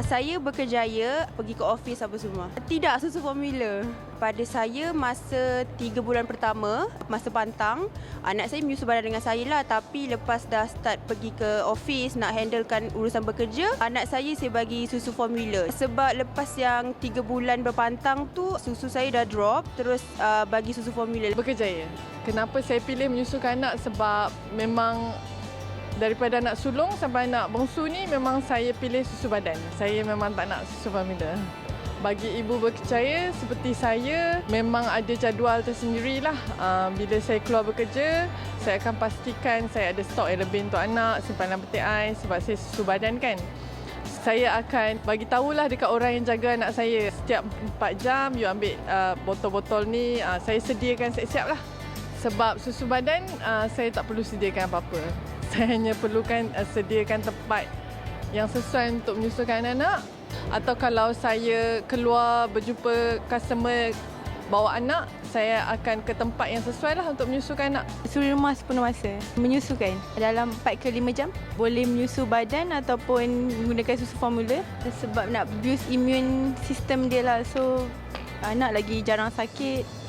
Saya berkerjaya pergi ke office apa semua. Tidak susu formula. Pada saya masa 3 bulan pertama, masa pantang, anak saya menyusu badan dengan saya lah. Tapi lepas dah start pergi ke office nak handlekan urusan bekerja, anak saya bagi susu formula. Sebab lepas yang 3 bulan berpantang tu, susu saya dah drop, terus bagi susu formula. Berkerjaya. Kenapa saya pilih menyusukan anak? Sebab memang daripada anak sulung sampai anak bongsu ni memang saya pilih susu badan. Saya memang tak nak susu formula. Bagi ibu berkerjaya seperti saya, memang ada jadual tersendirilah. Bila saya keluar bekerja, saya akan pastikan saya ada stok yang lebih untuk anak, simpanan petik ais sebab saya susu badan kan. Saya akan bagi tahulah dekat orang yang jaga anak saya. Setiap 4 jam, you ambil botol-botol ni, saya sediakan siap-siap lah. Sebab susu badan, saya tak perlu sediakan apa-apa. Saya hanya perlukan sediakan tempat yang sesuai untuk menyusukan anak. Atau kalau saya keluar berjumpa customer bawa anak, saya akan ke tempat yang sesuai lah untuk menyusukan anak. Suri rumah sepenuh masa. Menyusukan dalam 4 ke 5 jam. Boleh menyusu badan ataupun menggunakan susu formula. Sebab nak boost immune system dia lah. So, anak lagi jarang sakit.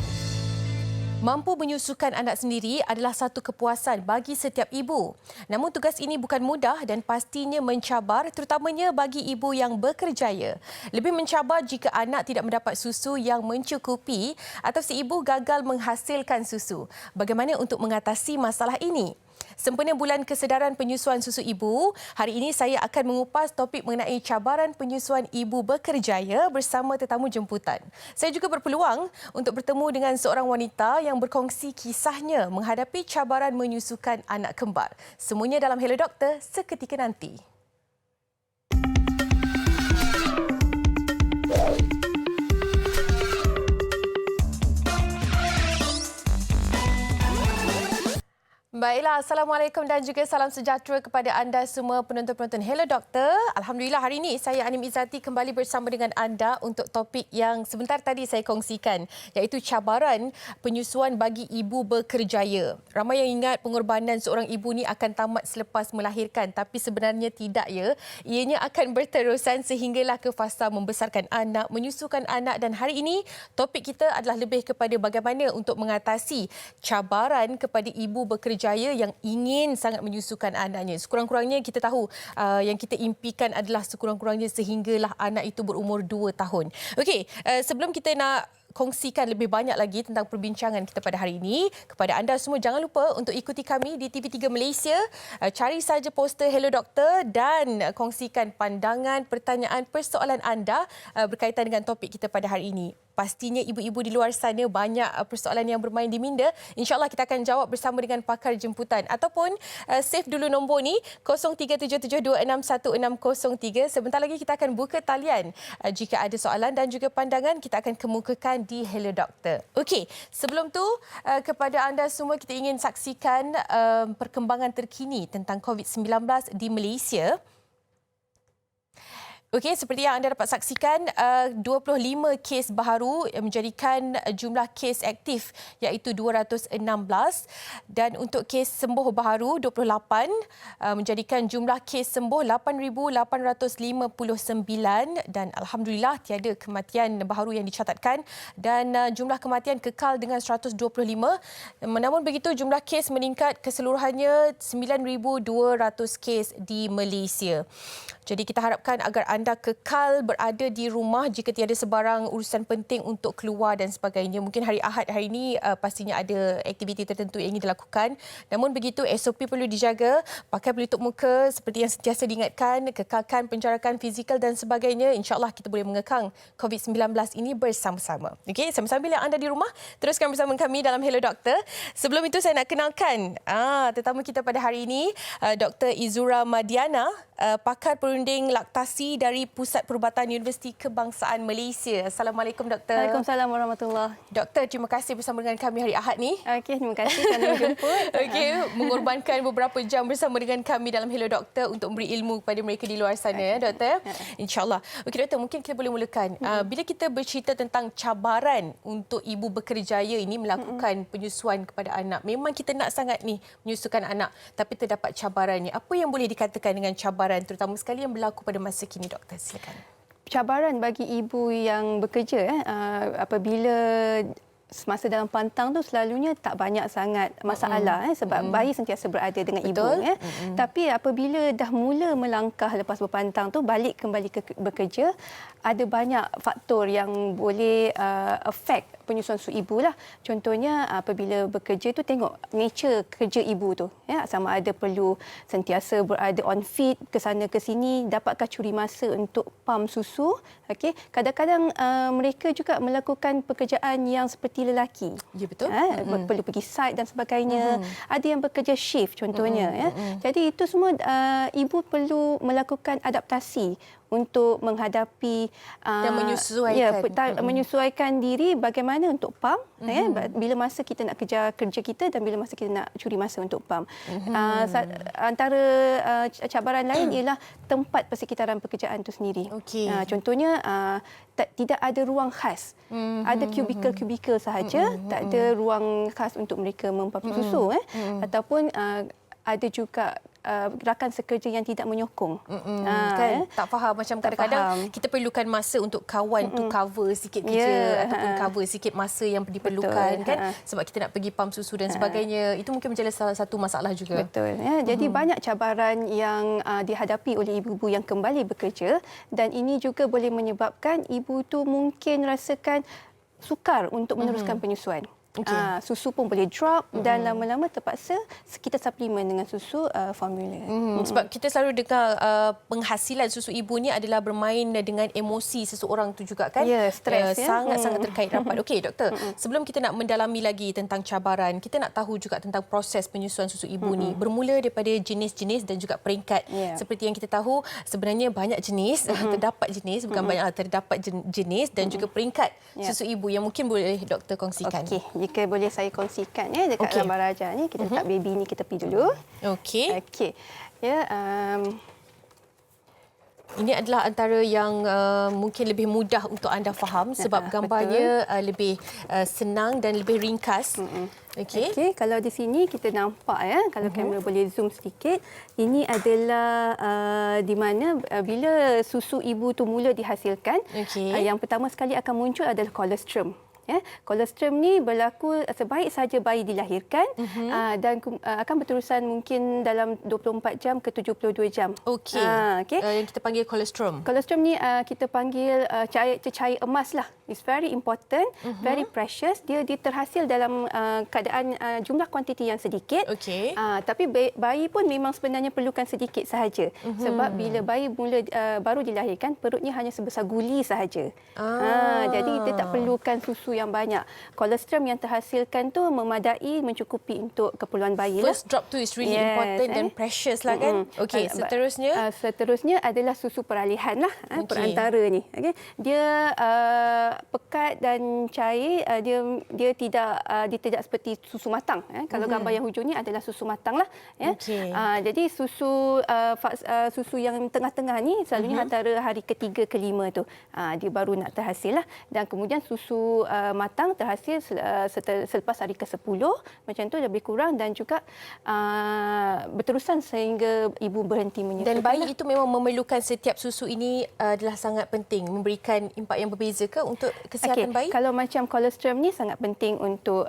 Mampu menyusukan anak sendiri adalah satu kepuasan bagi setiap ibu. Namun tugas ini bukan mudah dan pastinya mencabar, terutamanya bagi ibu yang berkerjaya. Lebih mencabar jika anak tidak mendapat susu yang mencukupi atau si ibu gagal menghasilkan susu. Bagaimana untuk mengatasi masalah ini? Sempena Bulan Kesedaran Penyusuan Susu Ibu, hari ini saya akan mengupas topik mengenai cabaran penyusuan ibu berkerjaya bersama tetamu jemputan. Saya juga berpeluang untuk bertemu dengan seorang wanita yang berkongsi kisahnya menghadapi cabaran menyusukan anak kembar. Semuanya dalam Hello Doktor seketika nanti. Baiklah, Assalamualaikum dan juga salam sejahtera kepada anda semua penonton-penonton Hello Doktor. Alhamdulillah hari ini saya Anim Izzati kembali bersama dengan anda untuk topik yang sebentar tadi saya kongsikan, iaitu cabaran penyusuan bagi ibu berkerjaya. Ramai yang ingat pengorbanan seorang ibu ni akan tamat selepas melahirkan, tapi sebenarnya tidak ya. Ianya akan berterusan sehinggalah ke fasa membesarkan anak, menyusukan anak, dan hari ini topik kita adalah lebih kepada bagaimana untuk mengatasi cabaran kepada ibu berkerjaya yang ingin sangat menyusukan anaknya. Sekurang-kurangnya kita tahu yang kita impikan adalah sekurang-kurangnya sehinggalah anak itu berumur 2 tahun. Okey, sebelum kita nak kongsikan lebih banyak lagi tentang perbincangan kita pada hari ini, kepada anda semua jangan lupa untuk ikuti kami di TV3 Malaysia. Cari saja poster Hello Doktor dan kongsikan pandangan, pertanyaan, persoalan anda berkaitan dengan topik kita pada hari ini. Pastinya ibu-ibu di luar sana banyak persoalan yang bermain di minda. InsyaAllah kita akan jawab bersama dengan pakar jemputan. Ataupun save dulu nombor ni 0377261603. Sebentar lagi kita akan buka talian. Jika ada soalan dan juga pandangan, kita akan kemukakan di Hello Doktor. Okey, sebelum tu kepada anda semua kita ingin saksikan perkembangan terkini tentang COVID-19 di Malaysia. Okey, seperti yang anda dapat saksikan, 25 kes baharu menjadikan jumlah kes aktif iaitu 216 dan untuk kes sembuh baharu 28 menjadikan jumlah kes sembuh 8,859 dan alhamdulillah tiada kematian baharu yang dicatatkan dan jumlah kematian kekal dengan 125. Namun begitu jumlah kes meningkat keseluruhannya 9,200 kes di Malaysia. Jadi kita harapkan agar anda kekal berada di rumah jika tiada sebarang urusan penting untuk keluar dan sebagainya. Mungkin hari Ahad hari ini pastinya ada aktiviti tertentu yang ingin dilakukan. Namun begitu SOP perlu dijaga, pakai pelitup muka seperti yang sentiasa diingatkan, kekalkan penjarakan fizikal dan sebagainya. InsyaAllah kita boleh mengekang COVID-19 ini bersama-sama. Okey, sambil-sambil yang anda di rumah, teruskan bersama kami dalam Hello Doktor. Sebelum itu saya nak kenalkan tetamu kita pada hari ini, Dr. Izura Madiana, pakar perunding laktasi dari Pusat Perubatan Universiti Kebangsaan Malaysia. Assalamualaikum Doktor. Waalaikumsalam warahmatullahi. Doktor, terima kasih bersama dengan kami hari Ahad ni. Okey, terima kasih kerana menjemput. Okey, mengorbankan beberapa jam bersama dengan kami dalam Hello Doktor untuk memberi ilmu kepada mereka di luar sana ya Doktor. InsyaAllah. Okey Doktor, mungkin kita boleh mulakan. Bila kita bercerita tentang cabaran untuk ibu berkerjaya ini melakukan penyusuan kepada anak, memang kita nak sangat ni menyusukan anak tapi terdapat cabarannya. Apa yang boleh dikatakan dengan cabaran terutama sekali yang berlaku pada masa kini, Dok? doktor. Silakan. Cabaran bagi ibu yang bekerja apabila semasa dalam pantang tu selalunya tak banyak sangat masalah sebab bayi sentiasa berada dengan ibu tapi apabila dah mula melangkah lepas berpantang tu balik kembali bekerja, ada banyak faktor yang boleh affect penyusuan susu ibu lah. Contohnya apabila bekerja tu tengok nature kerja ibu tu sama ada perlu sentiasa berada on feed ke sana ke sini, dapatkah curi masa untuk pam susu. Okey, kadang-kadang mereka juga melakukan pekerjaan yang seperti lelaki. Ya, betul. Perlu pergi site dan sebagainya. Ada yang bekerja shift contohnya. Jadi itu semua ibu perlu melakukan adaptasi untuk menghadapi dan menyesuaikan. Menyesuaikan diri bagaimana untuk pam bila masa kita nak kejar kerja kita dan bila masa kita nak curi masa untuk pam. Antara cabaran lain ialah tempat persekitaran pekerjaan itu sendiri. Contohnya tidak ada ruang khas. Ada kubikel-kubikel sahaja, tak ada ruang khas untuk mereka mempam susu ataupun ada juga rakan sekerja yang tidak menyokong. Kan? Tak faham. Macam kadang-kadang kita perlukan masa untuk kawan tu cover sikit kerja ataupun cover sikit masa yang diperlukan. Betul. Kan? Sebab kita nak pergi pam susu dan sebagainya. Itu mungkin menjadi salah satu masalah juga. Betul. Jadi banyak cabaran yang dihadapi oleh ibu-ibu yang kembali bekerja dan ini juga boleh menyebabkan ibu tu mungkin rasakan sukar untuk meneruskan penyusuan. Susu pun boleh drop dan lama-lama terpaksa kita suplemen dengan susu formula. Sebab kita selalu dengar penghasilan susu ibu ni adalah bermain dengan emosi seseorang tu juga kan? Ya, stres. Sangat-sangat terkait rapat. Okey, doktor. Sebelum kita nak mendalami lagi tentang cabaran, kita nak tahu juga tentang proses penyusuan susu ibu ni. Bermula daripada jenis-jenis dan juga peringkat. Seperti yang kita tahu, sebenarnya banyak jenis, terdapat jenis, bukan banyak, terdapat jenis dan juga peringkat susu ibu yang mungkin boleh doktor kongsikan. Okey. Jika boleh saya kongsikan dekat gambar Raja ni, kita letak baby ni ke tepi dulu. Okey. Okey. Ya, ini adalah antara yang mungkin lebih mudah untuk anda faham sebab gambarnya lebih senang dan lebih ringkas. Okey, kalau di sini kita nampak kalau kamera boleh zoom sedikit, ini adalah di mana bila susu ibu tu mula dihasilkan, yang pertama sekali akan muncul adalah colostrum. Colostrum ni berlaku sebaik saja bayi dilahirkan dan akan berterusan mungkin dalam 24 jam ke 72 jam. Okey. Yang kita panggil colostrum. Colostrum ni kita panggil cecair emas lah. It's very important, very precious. Dia terhasil dalam keadaan jumlah kuantiti yang sedikit. Tapi bayi pun memang sebenarnya perlukan sedikit sahaja. Sebab bila bayi baru dilahirkan, perutnya hanya sebesar guli sahaja. Jadi dia tak perlukan susu yang banyak. Colostrum yang terhasilkan tu memadai, mencukupi untuk keperluan bayi lah. First drop tu is really important dan precious lah kan. Okey, seterusnya? Seterusnya adalah susu peralihan lah. Perantara ni. Dia pekat dan cair. Dia tidak seperti susu matang. Kalau gambar yang hujung ni adalah susu matang lah. Jadi susu yang tengah-tengah ni selalunya antara hari ketiga ke lima tu. Dia baru nak terhasil lah. Dan kemudian susu matang terhasil selepas hari ke-10 macam tu lebih kurang dan juga berterusan sehingga ibu berhenti menyusukan. Dan bayi itu memang memerlukan setiap susu ini adalah sangat penting memberikan impak yang berbeza ke untuk kesihatan bayi? Kalau macam colostrum ni sangat penting untuk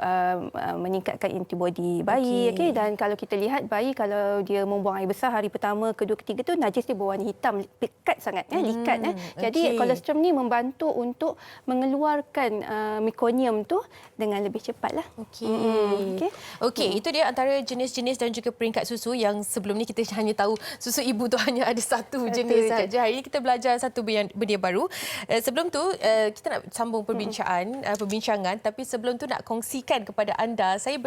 meningkatkan antibodi bayi. Dan kalau kita lihat bayi kalau dia membuang air besar hari pertama, kedua, ketiga tu najis dia berwarna hitam, pekat sangat likat. Jadi colostrum ni membantu untuk mengeluarkan mekonium tu dengan lebih cepatlah. Okey, itu dia antara jenis-jenis dan juga peringkat susu yang sebelum ni kita hanya tahu susu ibu tu hanya ada satu jenis saja. Hari ini kita belajar satu benda baru. Sebelum tu kita nak sambung perbincangan tapi sebelum tu nak kongsikan kepada anda, saya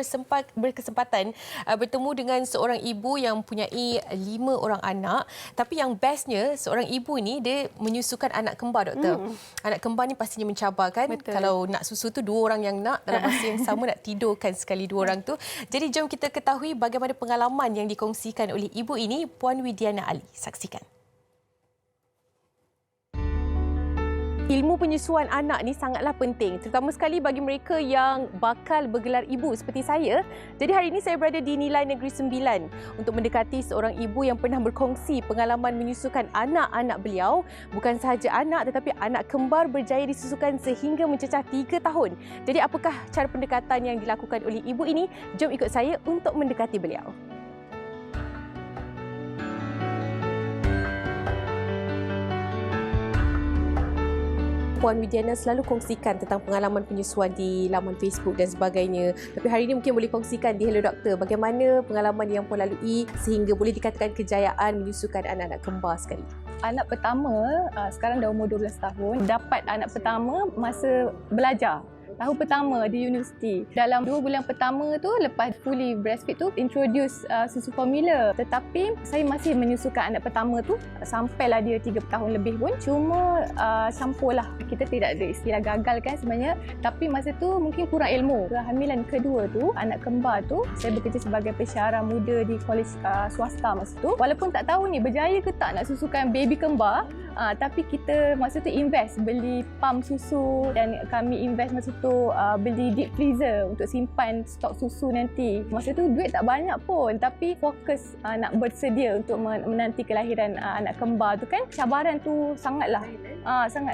berkesempatan bertemu dengan seorang ibu yang mempunyai 5 orang anak, tapi yang bestnya seorang ibu ni dia menyusukan anak kembar, doktor. Anak kembar ni pastinya mencabar kan. Kalau nak susu tu 2 orang yang nak dalam masa yang sama nak tidurkan sekali 2 orang tu. Jadi jom kita ketahui bagaimana pengalaman yang dikongsikan oleh ibu ini, Puan Widiana Ali. Saksikan. Ilmu penyusuan anak ni sangatlah penting, terutama sekali bagi mereka yang bakal bergelar ibu seperti saya. Jadi hari ini saya berada di Nilai Negeri Sembilan untuk mendekati seorang ibu yang pernah berkongsi pengalaman menyusukan anak-anak beliau. Bukan sahaja anak tetapi anak kembar berjaya disusukan sehingga mencecah 3 tahun. Jadi apakah cara pendekatan yang dilakukan oleh ibu ini? Jom ikut saya untuk mendekati beliau. Puan Widiana selalu kongsikan tentang pengalaman penyusuan di laman Facebook dan sebagainya. Tapi hari ini mungkin boleh kongsikan di Hello Doktor bagaimana pengalaman yang Puan lalui sehingga boleh dikatakan kejayaan menyusukan anak-anak kembar sekali. Anak pertama, sekarang dah umur 12 tahun, dapat anak pertama masa belajar. Tahun pertama di universiti. Dalam 2 bulan pertama tu, lepas fully breastfeed tu, introduce susu formula. Tetapi saya masih menyusukan anak pertama tu sampailah dia 3 tahun lebih pun. Cuma campur lah. Kita tidak ada istilah gagal kan sebenarnya. Tapi masa tu mungkin kurang ilmu. Kehamilan kedua tu, anak kembar tu, saya bekerja sebagai pensyarah muda di kolej swasta masa tu. Walaupun tak tahu ni berjaya ke tak nak susukan baby kembar. Tapi kita masa tu invest beli pump susu dan kami invest masa tu beli deep freezer untuk simpan stok susu nanti. Masa tu duit tak banyak pun tapi fokus nak bersedia untuk menanti kelahiran anak kembar tu kan. Cabaran tu sangat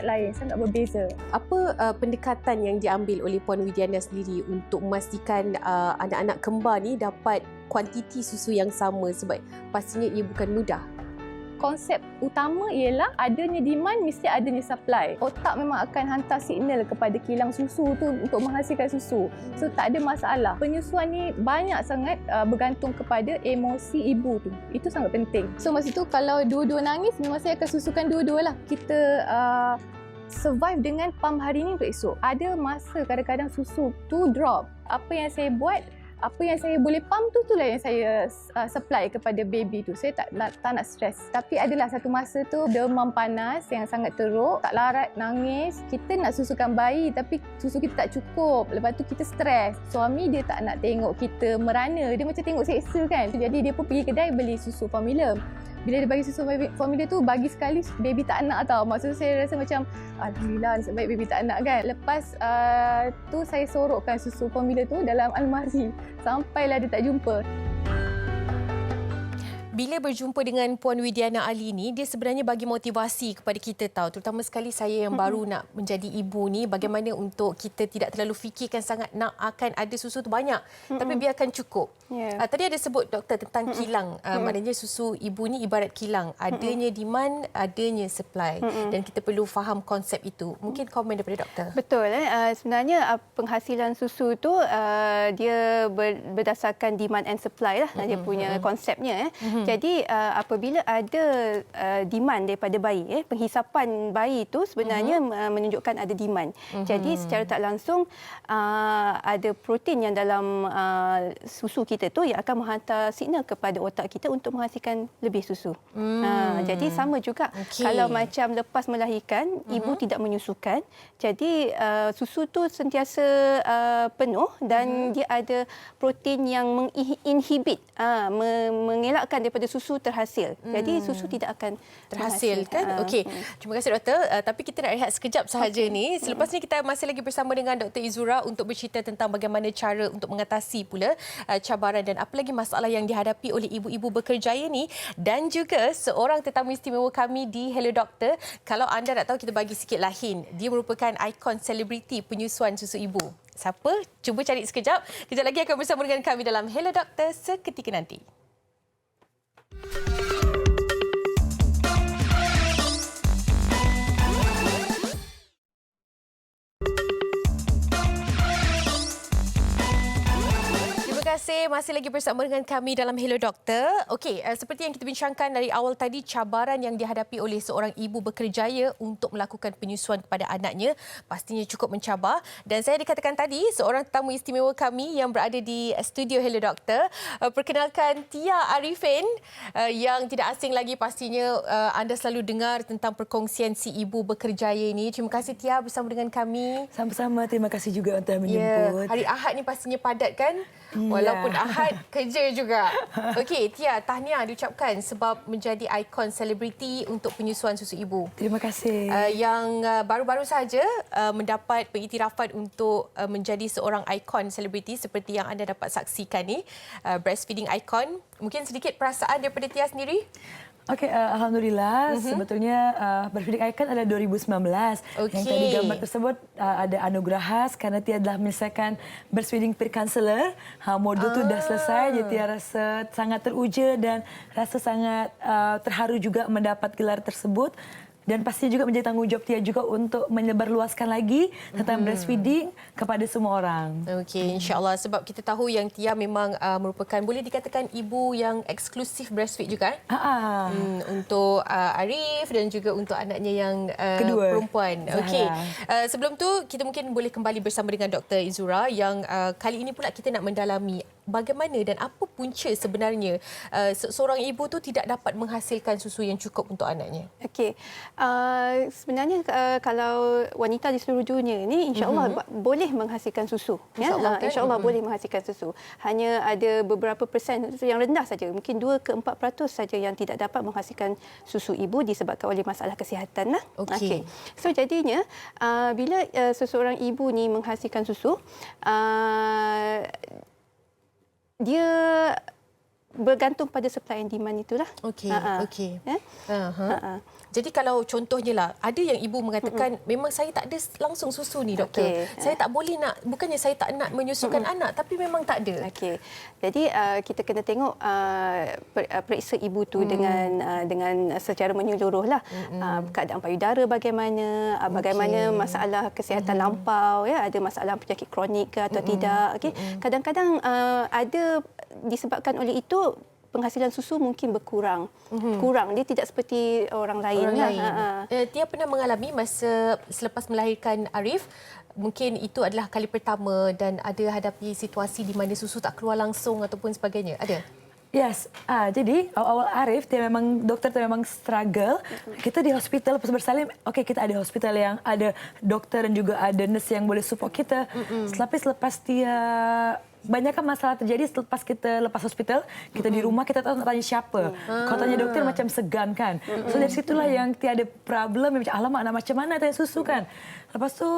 lain, sangat berbeza. Apa pendekatan yang diambil oleh Puan Widiana sendiri untuk memastikan anak-anak kembar ni dapat kuantiti susu yang sama sebab pastinya ia bukan mudah. Konsep utama ialah adanya demand mesti adanya supply. Otak memang akan hantar signal kepada kilang susu tu untuk menghasilkan susu. So tak ada masalah. Penyusuan ni banyak sangat bergantung kepada emosi ibu tu. Itu sangat penting. So masa tu kalau dua-dua nangis memang saya akan susukan dua-dua lah. Kita survive dengan pump hari ni untuk esok. Ada masa kadang-kadang susu tu drop. Apa yang saya buat, apa yang saya boleh pump tu itulah yang saya supply kepada baby tu. Saya tak nak stres. Tapi adalah satu masa tu demam panas yang sangat teruk, tak larat, nangis. Kita nak susukan bayi tapi susu kita tak cukup. Lepas tu kita stres. Suami dia tak nak tengok kita merana. Dia macam tengok seksa kan. Jadi dia pun pergi kedai beli susu formula. Bila dia bagi susu formula tu, bagi sekali baby tak nak tau. Maksud saya rasa macam alhamdulillah nasib baik baby tak nak kan. Lepas tu saya sorokkan susu formula tu dalam almari. Sampailah dia tak jumpa. Bila berjumpa dengan Puan Widiana Ali ni, dia sebenarnya bagi motivasi kepada kita tahu, terutama sekali saya yang baru nak menjadi ibu ni, bagaimana untuk kita tidak terlalu fikirkan sangat nak akan ada susu tu banyak, tapi biarkan cukup. Yeah. Tadi ada sebut doktor tentang kilang, maknanya susu ibu ni ibarat kilang, adanya demand, adanya supply, dan kita perlu faham konsep itu. Mungkin komen daripada doktor. Betul. Sebenarnya penghasilan susu tu dia berdasarkan demand and supply lah, dia punya konsepnya. Jadi apabila ada demand daripada bayi, penghisapan bayi itu sebenarnya menunjukkan ada demand. Jadi secara tak langsung ada protein yang dalam susu kita tu yang akan menghantar signal kepada otak kita untuk menghasilkan lebih susu. Jadi sama juga kalau macam lepas melahirkan, ibu tidak menyusukan. Jadi susu tu sentiasa penuh dan dia ada protein yang menginhibit, mengelakkan daripada susu terhasil. Jadi susu tidak akan terhasil kan? Okey. Terima kasih doktor. Tapi kita nak rehat sekejap sahaja ni. Selepas ni kita masih lagi bersama dengan Dr. Izura untuk bercerita tentang bagaimana cara untuk mengatasi pula cabaran dan apa lagi masalah yang dihadapi oleh ibu-ibu berkerjaya ni, dan juga seorang tetamu istimewa kami di Hello Doktor. Kalau anda nak tahu, kita bagi sikitlah hint. Dia merupakan ikon selebriti penyusuan susu ibu. Siapa? Cuba cari sekejap. Kejap lagi akan bersama dengan kami dalam Hello Doktor seketika nanti. Terima kasih masih lagi bersama dengan kami dalam Hello Doktor. Okey, seperti yang kita bincangkan dari awal tadi, cabaran yang dihadapi oleh seorang ibu berkerjaya untuk melakukan penyusuan kepada anaknya pastinya cukup mencabar. Dan saya dikatakan tadi, seorang tetamu istimewa kami yang berada di studio Hello Doktor. Perkenalkan Tia Arifin, yang tidak asing lagi pastinya anda selalu dengar tentang perkongsian si ibu berkerjaya ini. Terima kasih Tia bersama dengan kami. Sama-sama, terima kasih juga untuk menjemput. Hari Ahad ni pastinya padat kan? Walaupun walaupun Ahad kerja juga. Okey, Tia, tahniah diucapkan sebab menjadi ikon selebriti untuk penyusuan susu ibu. Terima kasih. Yang baru-baru saja mendapat pengiktirafan untuk menjadi seorang ikon selebriti seperti yang anda dapat saksikan ni, breastfeeding icon. Mungkin sedikit perasaan daripada Tia sendiri? Okey, alhamdulillah. Sebetulnya breastfeeding icon adalah 2019. Yang tadi gambar tersebut ada anugerahas kerana Tia telah menyelesaikan breastfeeding peer counselor. Modul tu dah selesai. Jadi Tia rasa sangat teruja dan rasa sangat terharu juga mendapat gelar tersebut. Dan pastinya juga menjadi tanggungjawab Tia juga untuk menyebarluaskan lagi tentang breastfeeding kepada semua orang. Okey, insya-Allah, sebab kita tahu yang Tia memang merupakan boleh dikatakan ibu yang eksklusif breastfeed juga. Untuk Arif dan juga untuk anaknya yang kedua, perempuan. Okey. Sebelum tu kita mungkin boleh kembali bersama dengan Dr. Izura yang kali ini pula kita nak mendalami bagaimana dan apa punca sebenarnya seorang ibu tu tidak dapat menghasilkan susu yang cukup untuk anaknya. Okey. Sebenarnya kalau wanita di seluruh dunia ni insya-Allah boleh menghasilkan susu, ya. Insya-Allah boleh menghasilkan susu. Hanya ada beberapa persen yang rendah saja, mungkin 2 ke 4% saja yang tidak dapat menghasilkan susu ibu disebabkan oleh masalah kesihatan lah. Okey. So jadinya bila seseorang ibu ni menghasilkan susu, dia bergantung pada supply and demand itulah. Okey. Jadi kalau contohnya lah, ada yang ibu mengatakan memang saya tak ada langsung susu ni doktor. Saya tak boleh nak, bukannya saya tak nak menyusukan anak tapi memang tak ada. Okey. Jadi kita kena tengok periksa ibu tu dengan secara menyeluruh lah. Keadaan payudara bagaimana, bagaimana masalah kesihatan lampau, ya, ada masalah penyakit kronik ke atau tidak. Okey. Kadang-kadang ada disebabkan oleh itu penghasilan susu mungkin berkurang. Kurang. Dia tidak seperti orang lain. Tia pernah mengalami masa selepas melahirkan Arif, mungkin itu adalah kali pertama dan ada hadapi situasi di mana susu tak keluar langsung ataupun sebagainya. Ada? Yes. Jadi awal-awal Arif, doktor memang struggle. Kita di hospital lepas bersalin, okey kita ada hospital yang ada doktor dan juga ada nurse yang boleh support kita. Selepas Tia banyakkan masalah terjadi selepas kita lepas hospital, kita di rumah kita tak tahu nak tanya siapa. Kalau tanya doktor macam segan kan. So dari situlah yang tiada problem, macam alamak nak macam mana tanya susu kan. Lepas tu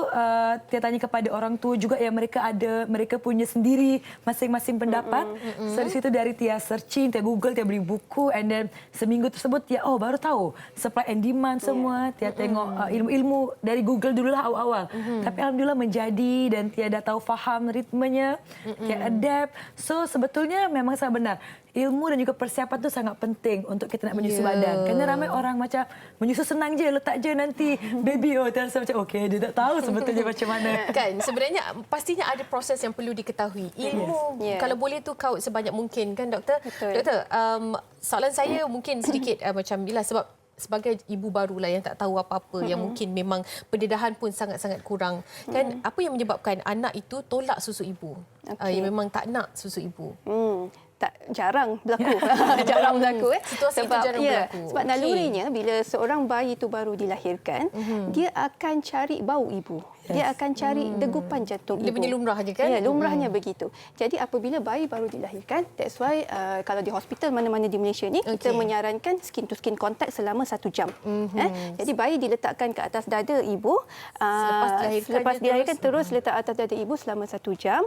Tia tanya kepada orang tua juga yang mereka punya sendiri masing-masing pendapat. So dari situ dari Tia searching, Tia Google, Tia beli buku and then seminggu tersebut Tia baru tahu supply and demand semua. Tia tengok ilmu-ilmu dari Google dululah awal-awal. Tapi alhamdulillah menjadi dan Tia dah tahu faham ritmenya. Tia adapt. So sebetulnya memang sangat benar. Ilmu dan juga persiapan tu sangat penting untuk kita nak menyusu badan. Kerana ramai orang macam menyusu senang je, letak je nanti baby. Dia rasa macam okey, dia tak tahu sebetulnya macam mana. Kan, sebenarnya pastinya ada proses yang perlu diketahui. Ilmu kalau boleh tu kaut sebanyak mungkin kan doktor? Betul. Doktor, soalan saya mungkin sedikit macam bila sebab sebagai ibu barulah yang tak tahu apa-apa, yang mungkin memang pendedahan pun sangat-sangat kurang. Kan apa yang menyebabkan anak itu tolak susu ibu? Yang memang tak nak susu ibu. Jarang berlaku. Jarang berlaku. Situasi itu jarang berlaku. Sebab nalurinya bila seorang bayi itu baru dilahirkan, dia akan cari bau ibu. Dia akan cari degupan jantung ibu. Dia punya lumrahnya kan? Ya, lumrahnya begitu. Jadi apabila bayi baru dilahirkan, that's why kalau di hospital mana-mana di Malaysia ni, kita menyarankan skin to skin contact selama 1 jam. Jadi bayi diletakkan ke atas dada ibu. Selepas dilahirkan terus letak atas dada ibu selama 1 jam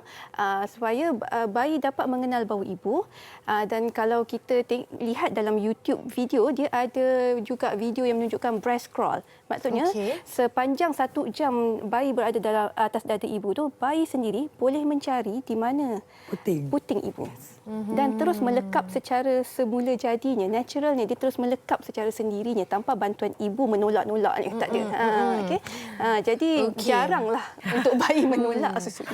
supaya bayi dapat mengenal bau ibu. Dan kalau kita lihat dalam YouTube video, dia ada juga video yang menunjukkan breast crawl. Maksudnya sepanjang 1 jam bayi berada dalam atas dada ibu tu, bayi sendiri boleh mencari di mana puting ibu. Dan terus melekap secara semula jadinya, naturalnya dia terus melekap secara sendirinya tanpa bantuan ibu menolak-nolak ni, tak ada. Jadi jaranglah untuk bayi menolak susu.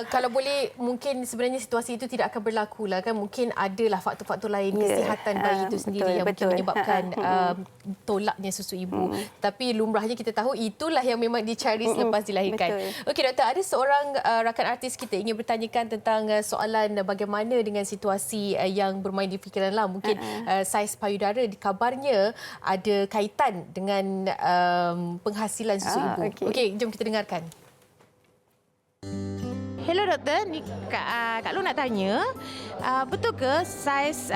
Kalau boleh, mungkin sebenarnya situasi itu tidak akan berlaku lah kan, mungkin adalah faktor-faktor lain kesihatan bayi itu sendiri yang mungkin menyebabkan tolaknya susu ibu. Tapi lumrahnya kita tahu itulah yang memang dicari selepas dilahirkan. Okey doktor, ada seorang rakan artis kita ingin bertanyakan tentang soalan bagaimana dengan situasi yang bermain di fikiran lah. Mungkin saiz payudara dikabarnya ada kaitan dengan penghasilan susu ibu. Okey, jom kita dengarkan. Hello doktor, ni Kak Long nak tanya, betul ke saiz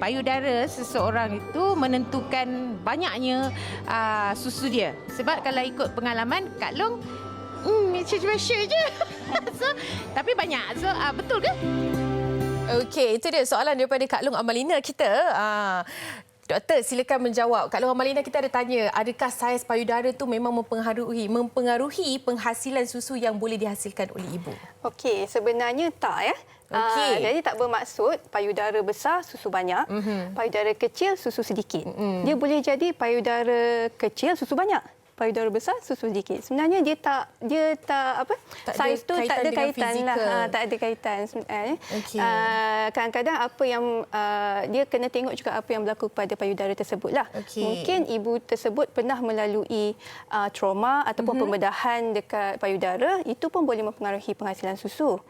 payudara seseorang itu menentukan banyaknya susu dia? Sebab kalau ikut pengalaman Kak Long, macam-macam je. Tapi banyak. Betul ke? Okey, itu dia soalan daripada Kak Long Amalina kita. Doktor, silakan menjawab. Kak Long Amalina, kita ada tanya, adakah saiz payudara tu memang mempengaruhi penghasilan susu yang boleh dihasilkan oleh ibu? Okey, sebenarnya tak ya. Okey. Jadi tak bermaksud payudara besar susu banyak, payudara kecil susu sedikit. Dia boleh jadi payudara kecil susu banyak, payudara besar susu sedikit. Sebenarnya dia tak apa, saiz tu tak ada kaitan lah. Tak ada kaitan sebenarnya. Okey. Kadang-kadang apa yang dia kena tengok juga apa yang berlaku pada payudara tersebut lah. Okey. Mungkin ibu tersebut pernah melalui trauma ataupun pembedahan dekat payudara, itu pun boleh mempengaruhi penghasilan susu.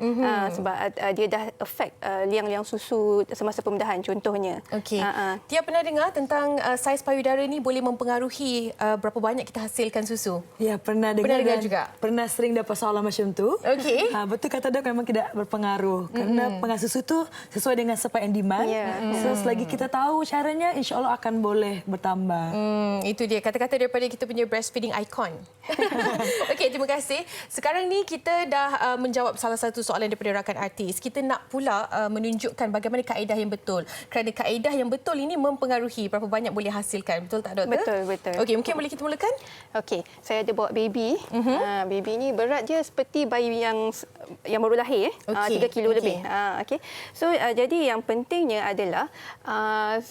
Sebab dia dah affect liang-liang susu semasa pembedahan contohnya. Okey. Tia pernah dengar tentang saiz payudara ni boleh mempengaruhi berapa banyak kita hasilkan susu? Ya, pernah dengar dengar dan juga? pernah sering dapat soalan macam tu. Okey. Betul kata dok, memang tidak berpengaruh. Kerana pengas susu tu sesuai dengan supply and demand. So, selagi kita tahu caranya, insya-Allah akan boleh bertambah. Itu dia kata-kata daripada kita punya breastfeeding icon. Okey, terima kasih. Sekarang ni kita dah menjawab salah satu soalan daripada rakan artis. Kita nak pula menunjukkan bagaimana kaedah yang betul. Kerana kaedah yang betul ini mempengaruhi berapa banyak boleh hasilkan. Betul tak, doktor? Betul, betul. Okey, mungkin boleh kita mulakan? Okey, saya ada bawa baby. Baby ni berat dia seperti bayi yang baru lahir, 3 kilo lebih. Okey. So jadi yang pentingnya adalah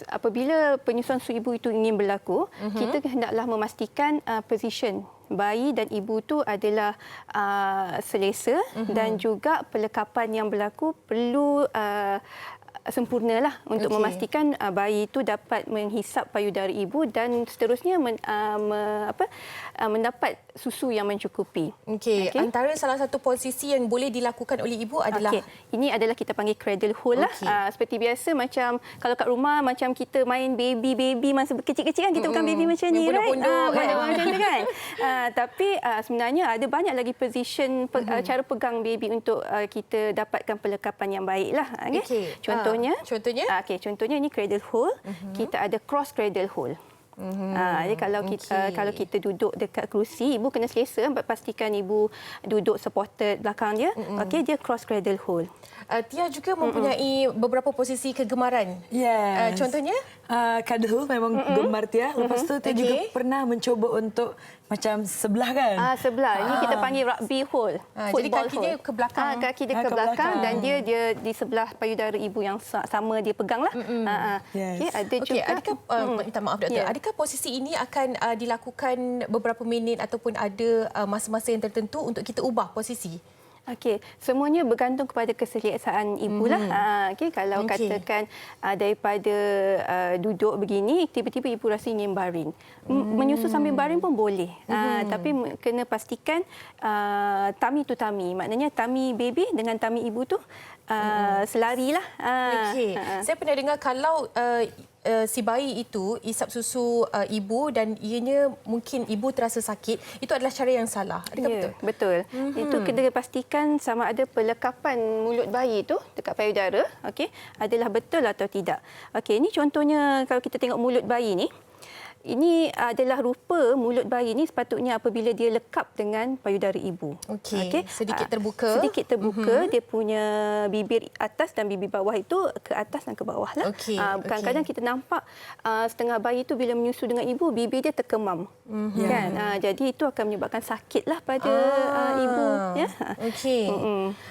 apabila penyusuan susu ibu itu ingin berlaku, kita hendaklah memastikan position bayi dan ibu tu adalah selesa dan juga pelekapan yang berlaku perlu sempurnalah untuk memastikan bayi itu dapat menghisap payudara ibu dan seterusnya mendapat susu yang mencukupi. Okey. Antara salah satu posisi yang boleh dilakukan oleh ibu adalah ini adalah kita panggil cradle hold lah. Seperti biasa macam kalau kat rumah macam kita main baby masa kecil-kecil kan, kita bukan baby macam ni, right? Macam tu kan. Tapi sebenarnya ada banyak lagi position cara pegang baby untuk kita dapatkan pelekapan yang baiklah. Contohnya? Contohnya ini cradle hold. Kita ada cross cradle hold. Jadi kalau kita duduk dekat kerusi, ibu kena selesa pastikan ibu duduk supported belakang dia. Okey, dia cross cradle hold. Tia juga mempunyai beberapa posisi kegemaran. Yes. Contohnya? Cradle hold memang gemar Tia. Lepas tu Tia juga pernah mencuba untuk macam sebelah kan? Sebelah. Ini kita panggil rugby hold. Jadi kaki dia ke belakang. Kaki dia ke belakang dan dia di sebelah payudara ibu yang sama dia peganglah. Yes. Ada juga. Adakah minta maaf doktor. Adakah posisi ini akan dilakukan beberapa minit ataupun ada masa-masa yang tertentu untuk kita ubah posisi? Okey, semuanya bergantung kepada keseliasaan ibu lah. Kalau katakan daripada duduk begini, tiba-tiba ibu rasa ingin baring. Menyusu sambil baring pun boleh. Tapi kena pastikan tummy to tummy. Maknanya tummy baby dengan tummy ibu tu selarilah. Okey. Saya pernah dengar kalau si bayi itu isap susu ibu dan ianya mungkin ibu terasa sakit, itu adalah cara yang salah. Adakah betul? Betul. Itu kena pastikan sama ada pelekapan mulut bayi itu dekat payudara, adalah betul atau tidak. Ini contohnya kalau kita tengok mulut bayi ni. Ini adalah rupa mulut bayi ini sepatutnya apabila dia lekap dengan payudara ibu. Okey. Sedikit terbuka. Sedikit terbuka. Dia punya bibir atas dan bibir bawah itu ke atas dan ke bawah lah. Kadang-kadang kita nampak setengah bayi itu bila menyusu dengan ibu, bibir dia terkemam. Kan? Jadi itu akan menyebabkan sakitlah pada ibu.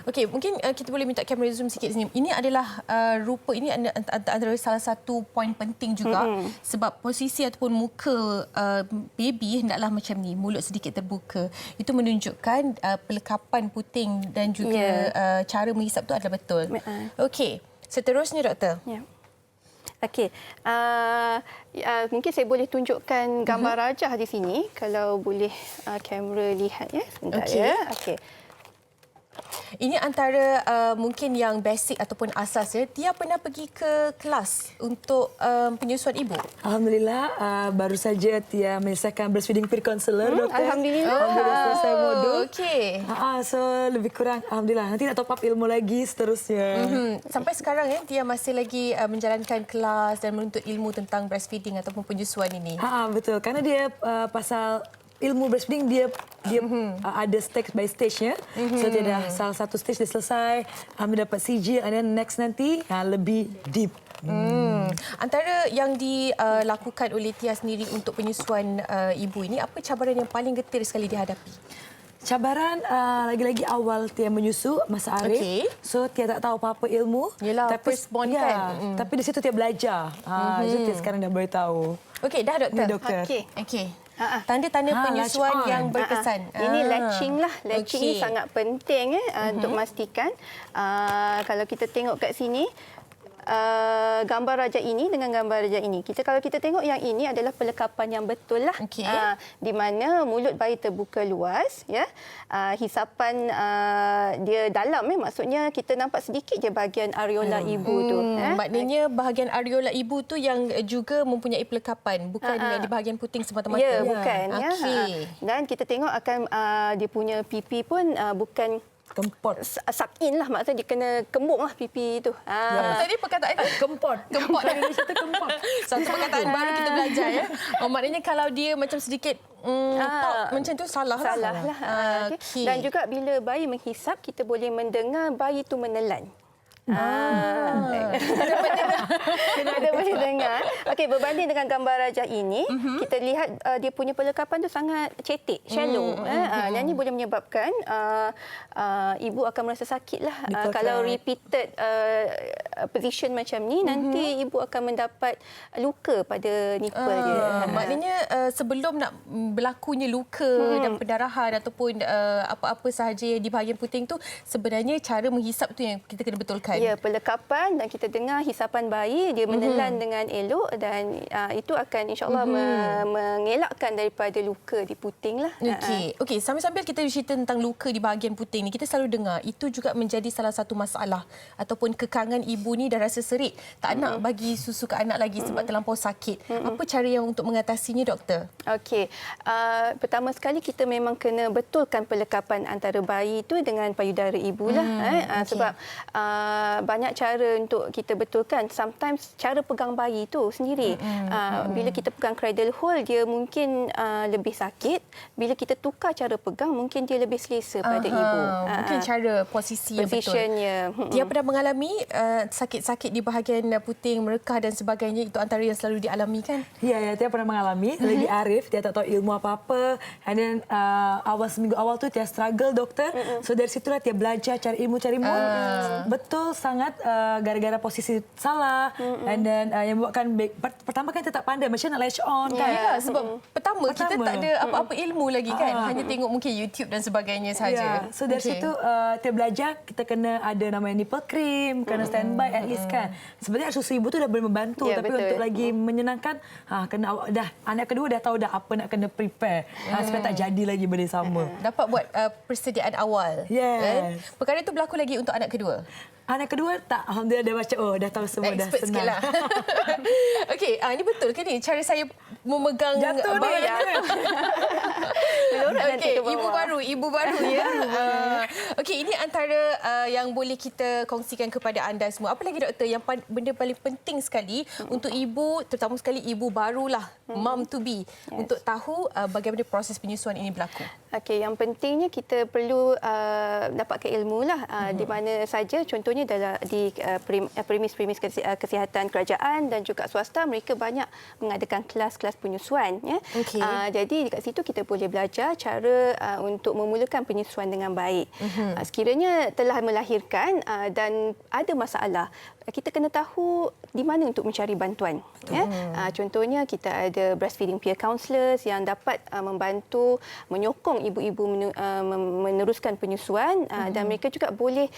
Okey, mungkin kita boleh minta kamera zoom sikit sini. Ini adalah rupa, ini antara salah satu poin penting juga sebab posisi ataupun muka baby hendaklah macam ni, mulut sedikit terbuka. Itu menunjukkan pelekapan puting dan juga cara menghisap tu adalah betul. Okey, seterusnya doktor. Okey, mungkin saya boleh tunjukkan gambar rajah di sini kalau boleh kamera lihat ya. Sebentar ya. Okey. Ini antara mungkin yang basic ataupun asas ya. Tia pernah pergi ke kelas untuk penyusuan ibu? Alhamdulillah, baru saja Tia menyelesaikan breastfeeding peer counselor, doktor. Alhamdulillah. Alhamdulillah selesai modul. Okey. So lebih kurang, alhamdulillah. Nanti nak top up ilmu lagi seterusnya. Sampai sekarang ya, Tia masih lagi menjalankan kelas dan menuntut ilmu tentang breastfeeding ataupun penyusuan ini. Betul. Karena dia pasal ilmu breastfeeding dia ada stage by stage-nya. So dia dah salah satu stage dia selesai, dia dapat CG, and then next nanti lebih deep. Antara yang dilakukan oleh Tia sendiri untuk penyusuan ibu ini, apa cabaran yang paling getir sekali dihadapi? Cabaran lagi-lagi awal Tia menyusu masa Arif. Okey. So Tia tak tahu apa-apa ilmu. Yelah, firstborn kan. Tapi di situ Tia belajar. So Tia sekarang dah boleh tahu. Okey, dah doktor. Ni doktor. Okey. Tanda-tanda penyusuan latch on. yang berkesan. Ini latching lah. Latching ni Okey. sangat penting untuk memastikan. Kalau kita tengok kat sini, gambar raja ini dengan gambar raja ini. Kalau kita tengok yang ini adalah pelekapan yang betul lah. Okey. Di mana mulut bayi terbuka luas, ya. Hisapan dia dalam, maksudnya kita nampak sedikit je bahagian areola ibu tu. Maknanya bahagian areola ibu tu yang juga mempunyai pelekapan, bukan di bahagian puting semata-mata. Ya, bukan. Okey. Dan kita tengok akan dia punya pipi pun bukan Kempot. suck in lah, maksudnya dia kena kembung lah pipi tu. Tadi perkataan Kempot. Kempot. Indonesia tu kempot. Satu perkataan baru kita belajar ya. Maknanya kalau dia macam sedikit pop macam tu salah Salah lah. Okey. Dan juga bila bayi menghisap, kita boleh mendengar bayi tu menelan. Kena ada boleh dengar. Okey, berbanding dengan gambar raja ini, kita lihat dia punya pelekapan tu sangat cetek, shallow. Dan ini boleh menyebabkan ibu akan merasa sakit lah. Kalau repeated position macam ni, nanti ibu akan mendapat luka pada nipple dia. Maknanya sebelum nak berlakunya luka dan pendarahan ataupun apa-apa sahaja yang di bahagian puting tu, sebenarnya cara menghisap tu yang kita kena betulkan. Ya, pelekapan dan kita dengar hisapan bayi, dia menelan dengan elok dan itu akan insya-Allah mengelakkan daripada luka di puting lah. Okey, sambil-sambil kita cerita tentang luka di bahagian puting ni, kita selalu dengar itu juga menjadi salah satu masalah ataupun kekangan ibu ni dah rasa serit, tak nak bagi susu ke anak lagi sebab terlampau sakit. Apa cara yang untuk mengatasinya, doktor? Okey. Pertama sekali kita memang kena betulkan pelekapan antara bayi itu dengan payudara ibu lah. Sebab banyak cara untuk kita betulkan. Sometimes cara pegang bayi itu sendiri. Bila kita pegang cradle hold, dia mungkin lebih sakit. Bila kita tukar cara pegang, mungkin dia lebih selesa pada ibu. Mungkin cara posisi yang betul. Positionnya. Dia pernah mengalami sakit-sakit di bahagian puting, merekah dan sebagainya. Itu antara yang selalu dialami kan? Ya, Tia pernah mengalami. Lagi Arif, Tia tak tahu ilmu apa-apa. And then seminggu awal tu Tia struggle, doktor. So dari situlah Tia belajar cari ilmu. Betul sangat gara-gara posisi salah. And then yang buatkan pertama kan Tia tak pandai macam nak latch on kan. Ya, sebab pertama kita tak ada apa-apa ilmu lagi kan. Hanya tengok mungkin YouTube dan sebagainya sahaja. So dari situ Tia belajar kita kena ada namanya nipple cream, kena standby at least kan. Sebenarnya susu ibu tu dah boleh membantu, Ya, tapi betul. untuk lagi menyenangkan kena dah anak kedua dah tahu dah apa nak kena prepare. Supaya tak jadi lagi benda sama. Dapat buat persediaan awal. Yes. Perkara itu berlaku lagi untuk anak kedua. Anak kedua tak, alhamdulillah dia macam dah tahu semua, dah Expert sikit senang. lah. Okey, ini betul ke ni cara saya memegang Jatuh ni. bayi? Melorot nanti Okey, ke bawah. ibu baru ya. Okey, ini antara yang boleh kita kongsikan kepada anda semua. Apa lagi doktor yang benda paling penting sekali untuk ibu, terutama sekali ibu barulah, mom to be, untuk tahu bagaimana proses penyusuan ini berlaku? Okey, yang pentingnya kita perlu dapatkan ilmu lah di mana saja, contohnya dalam di premis-premis kesihatan kerajaan dan juga swasta, mereka banyak mengadakan kelas-kelas penyusuan ya. Okey. Jadi dekat situ kita boleh belajar cara untuk memulakan penyusuan dengan baik. Sekiranya telah melahirkan dan ada masalah, kita kena tahu di mana untuk mencari bantuan. Ya? Contohnya kita ada breastfeeding peer counsellors yang dapat membantu menyokong ibu-ibu meneruskan penyusuan dan mereka juga boleh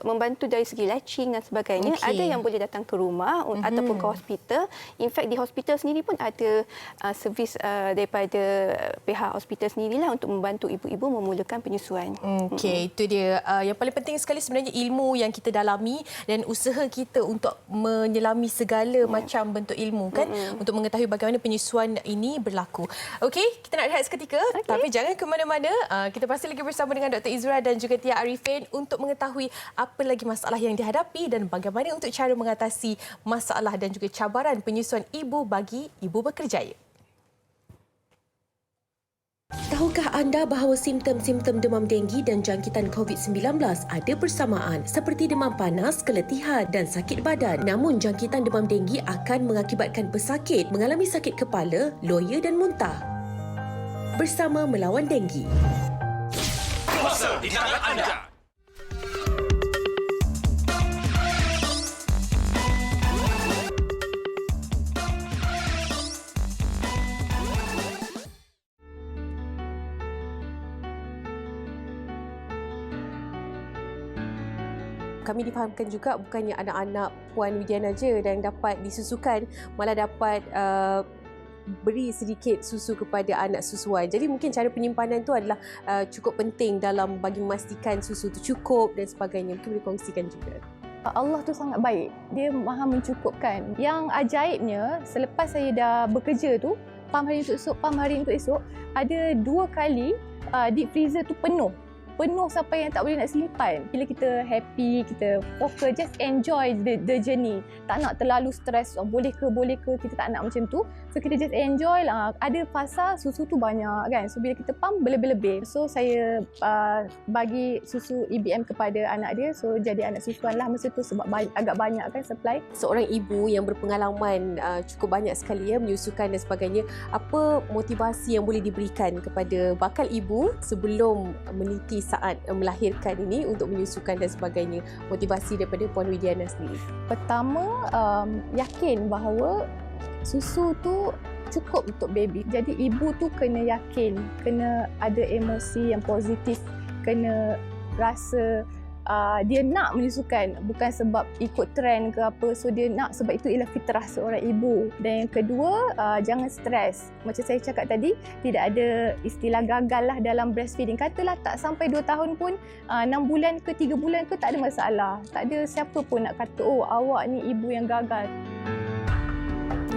membantu dari segi latching dan sebagainya. Okey. Ada yang boleh datang ke rumah ataupun ke hospital. In fact di hospital sendiri pun ada servis daripada pihak hospital sendirilah untuk membantu ibu-ibu memulakan penyusuan. Okey, itu dia. Yang paling penting sekali sebenarnya ilmu yang kita dalami dan usaha kita untuk menyelami segala macam bentuk ilmu kan untuk mengetahui bagaimana penyusuan ini berlaku. Okey, kita nak rehat seketika tapi jangan ke mana-mana. Kita pasti lagi bersama dengan Dr. Izura dan juga Tia Arifin untuk mengetahui apa lagi masalah yang dihadapi dan bagaimana untuk cara mengatasi masalah dan juga cabaran penyusuan ibu bagi ibu bekerjaya. Tahukah anda bahawa simptom-simptom demam denggi dan jangkitan COVID-19 ada bersamaan seperti demam panas, keletihan dan sakit badan. Namun jangkitan demam denggi akan mengakibatkan pesakit mengalami sakit kepala, loya dan muntah. Bersama melawan denggi. Kuasa di tangan anda. Kami difahamkan juga bukannya anak-anak Puan Widiana je yang dapat disusukan, malah dapat beri sedikit susu kepada anak susuan. Jadi mungkin cara penyimpanan itu adalah cukup penting dalam bagi memastikan susu itu cukup dan sebagainya. Mungkin boleh kongsikan juga. Allah tu sangat baik. Dia maha mencukupkan. Yang ajaibnya, selepas saya dah bekerja tu, pam hari untuk esok, pam hari untuk esok, ada 2 kali deep freezer tu penuh sampai yang tak boleh nak simpan. Bila kita happy, kita fokus, just enjoy the journey. Tak nak terlalu stres, boleh ke, kita tak nak macam tu. So kita just enjoy lah. Ada fasa susu tu banyak kan. So bila kita pump berlebih-lebih. So saya bagi susu EBM kepada anak dia. So jadi anak susuan lah masa tu sebab agak banyak kan supply. Seorang ibu yang berpengalaman cukup banyak sekali menyusukan dan sebagainya. Apa motivasi yang boleh diberikan kepada bakal ibu sebelum meniti saat melahirkan ini untuk menyusukan dan sebagainya? Motivasi daripada Puan Widiana sendiri. Pertama, yakin bahawa susu tu cukup untuk baby. Jadi ibu tu kena yakin, kena ada emosi yang positif, kena rasa dia nak menyusukan, bukan sebab ikut trend ke apa. So dia nak sebab itu ialah fitrah seorang ibu. Dan yang kedua, jangan stres. Macam saya cakap tadi, tidak ada istilah gagal lah dalam breastfeeding. Katalah tak sampai 2 tahun pun, 6 bulan ke 3 bulan ke, tak ada masalah. Tak ada siapa pun nak kata, oh awak ni ibu yang gagal.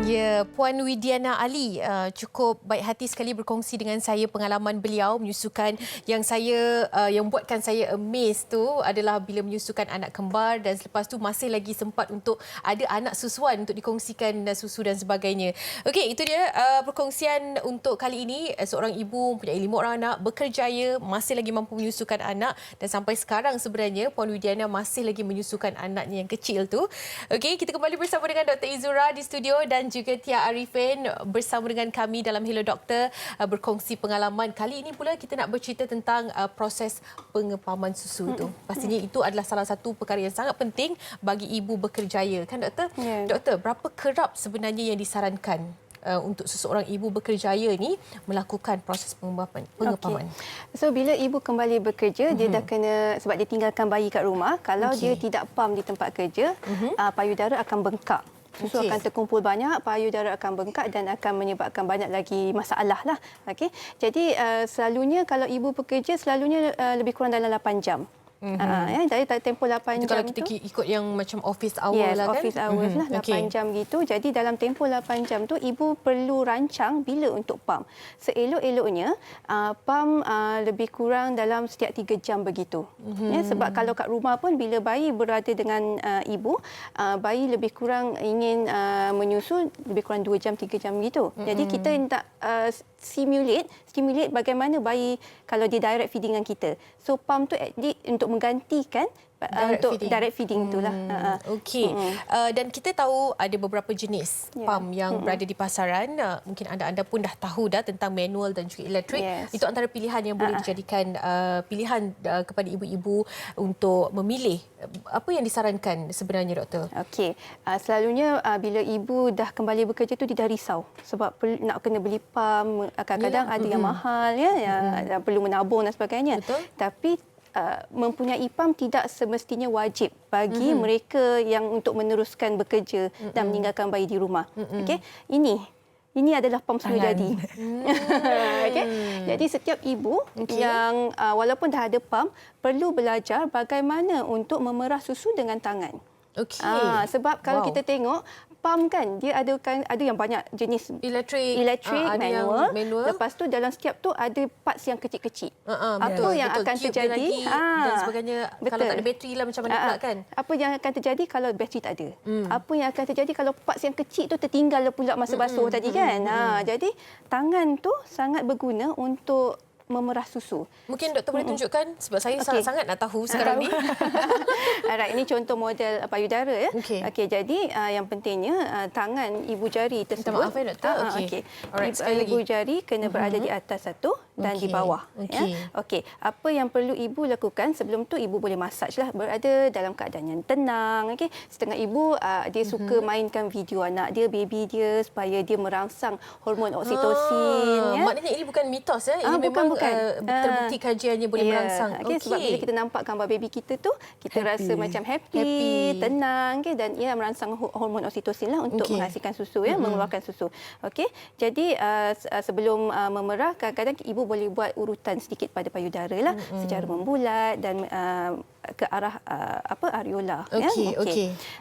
Ya, Puan Widiana Ali cukup baik hati sekali berkongsi dengan saya pengalaman beliau menyusukan. Yang buatkan saya amazed tu adalah bila menyusukan anak kembar dan selepas tu masih lagi sempat untuk ada anak susuan untuk dikongsikan susu dan sebagainya. Okey, itu dia perkongsian untuk kali ini. Seorang ibu mempunyai 5 orang anak, bekerjaya, masih lagi mampu menyusukan anak dan sampai sekarang sebenarnya Puan Widiana masih lagi menyusukan anaknya yang kecil tu. Okey, kita kembali bersama dengan Dr. Izura di studio dan juga Tia Arifin bersama dengan kami dalam Hello Doktor berkongsi pengalaman. Kali ini pula kita nak bercerita tentang proses pengepaman susu tu. Pastinya itu adalah salah satu perkara yang sangat penting bagi ibu bekerjaya. Kan Doktor? Yeah. Doktor, berapa kerap sebenarnya yang disarankan untuk seseorang ibu bekerjaya ni melakukan proses pengepaman? Okay. So bila ibu kembali bekerja, dia dah kena, sebab dia tinggalkan bayi kat rumah, kalau dia tidak pam di tempat kerja, payudara akan bengkak. Susu akan terkumpul banyak, payudara akan bengkak dan akan menyebabkan banyak lagi masalah lah. Okay. Jadi selalunya kalau ibu bekerja, selalunya lebih kurang dalam 8 jam. Dari tempoh 8 jam kalau kita ikut yang macam office hour lah kan? Office hours lah, 8 jam gitu. Jadi dalam tempoh 8 jam tu, ibu perlu rancang bila untuk pam. Seelok-eloknya, pam lebih kurang dalam setiap 3 jam begitu. Sebab kalau kat rumah pun, bila bayi berada dengan ibu, bayi lebih kurang ingin menyusu lebih kurang 2 jam, 3 jam gitu. Jadi kita nak simulate bagaimana bayi kalau dia direct feeding dengan kita. So pam tu untuk menggantikan direct feeding itulah. Okey. Dan kita tahu ada beberapa jenis pam yang berada di pasaran. Mungkin anda pun dah tahu tentang manual dan juga elektrik. Itu antara pilihan yang boleh dijadikan pilihan kepada ibu-ibu untuk memilih. Apa yang disarankan sebenarnya, Doktor? Okey. Selalunya bila ibu dah kembali bekerja tu, dia dah risau sebab nak kena beli pam, kadang-kadang ada yang mahal yang perlu menabung dan sebagainya. Betul. Tapi mempunyai pam tidak semestinya wajib bagi mereka yang untuk meneruskan bekerja dan meninggalkan bayi di rumah. Okey, ini adalah pam sudah jadi. Okay? Jadi setiap ibu yang walaupun dah ada pam perlu belajar bagaimana untuk memerah susu dengan tangan. Sebab kalau kita tengok pam kan dia ada yang banyak jenis elektrik, manual. Lepas tu dalam setiap tu ada parts yang kecil-kecil. Apa yang akan terjadi dan sebagainya kalau tak ada bateri lah macam mana pula kan? Apa yang akan terjadi kalau bateri tak ada? Apa yang akan terjadi kalau parts yang kecil tu tertinggal pula masa basuh tadi kan? Jadi tangan tu sangat berguna untuk memerah susu. Mungkin doktor boleh tunjukkan sebab saya sangat-sangat nak tahu sekarang ni. Alright, ini contoh model payudara ya. Okey, jadi yang pentingnya tangan ibu jari tersebut. Minta maaf ya doktor. Ibu jari kena berada di atas satu dan di bawah. Okey, apa yang perlu ibu lakukan sebelum tu ibu boleh massage lah, berada dalam keadaan yang tenang. Okey, setengah ibu dia suka mainkan video anak dia, baby dia supaya dia merangsang hormon oksitosin. Maknanya ini bukan mitos ya. Ini memang terbukti kajiannya boleh merangsang. Sebab bila kita nampak gambar baby kita tu, kita rasa macam happy. Tenang, dan ia merangsang hormon oksitosin lah untuk menghasilkan susu, mengeluarkan susu. Okey, jadi sebelum memerah, kadang-kadang ibu boleh buat urutan sedikit pada payudara lah, secara membulat dan ke arah areola.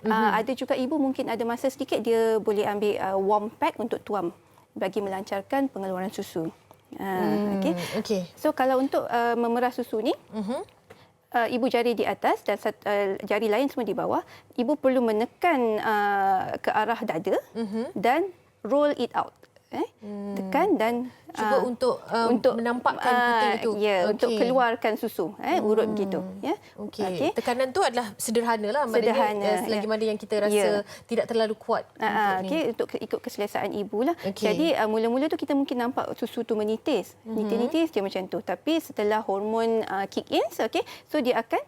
Ada juga ibu mungkin ada masa sedikit, dia boleh ambil warm pack untuk tuam bagi melancarkan pengeluaran susu. So kalau untuk memerah susu ni, ibu jari di atas dan jari lain semua di bawah, ibu perlu menekan ke arah dada dan roll it out. Tekan dan cuba untuk menampakkan puting itu. Untuk keluarkan susu, urut begitu. Tekanan tu adalah sederhana lah. Sederhana. Selagi mana yang kita rasa tidak terlalu kuat. Untuk ikut keselesaan ibu lah. Jadi mula-mula tu kita mungkin nampak susu tu menitis. Nitis-nitis dia macam tu. Tapi setelah hormon kick in, so dia akan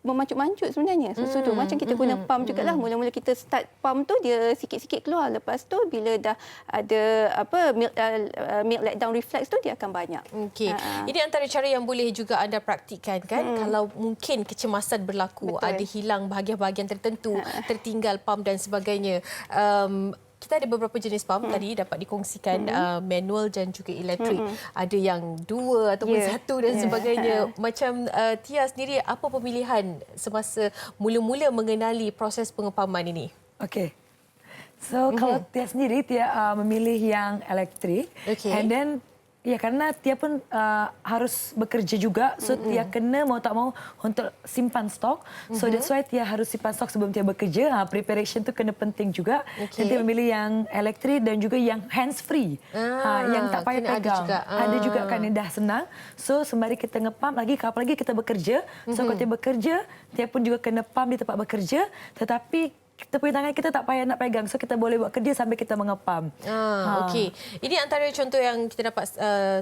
memancut-mancut sebenarnya susu tu. Macam kita guna pam jugalah. Mula-mula kita start pam tu dia sikit-sikit keluar. Lepas tu bila dah ada milk letdown reflex tu dia akan banyak. Ini antara cara yang boleh juga anda praktikkan kan. Kalau mungkin kecemasan berlaku, ada hilang bahagian-bahagian tertentu, tertinggal pam dan sebagainya. Kita ada beberapa jenis pam tadi dapat dikongsikan, manual dan juga elektrik. Ada yang 2 ataupun 1 dan sebagainya. Macam Tia sendiri, apa pemilihan semasa mula-mula mengenali proses pengepaman ini? Okey. So kalau Tia sendiri, Tia memilih yang elektrik. And then kerana Tia pun harus bekerja juga, so Tia kena mau tak mau untuk simpan stok. So that's why Tia harus simpan stok sebelum Tia bekerja. Preparation tu kena penting juga. Tia memilih yang elektrik dan juga yang hands free, yang tak payah pegang. Ada juga kan yang dah senang. So sembari kita ngepam lagi, apalagi kita bekerja. So kalau Tia bekerja, Tia pun juga kena pam di tempat bekerja. Tetapi kita punya tangan kita tak payah nak pegang. So kita boleh buat kerja sambil kita mengepam. Okey. Ini antara contoh yang kita dapat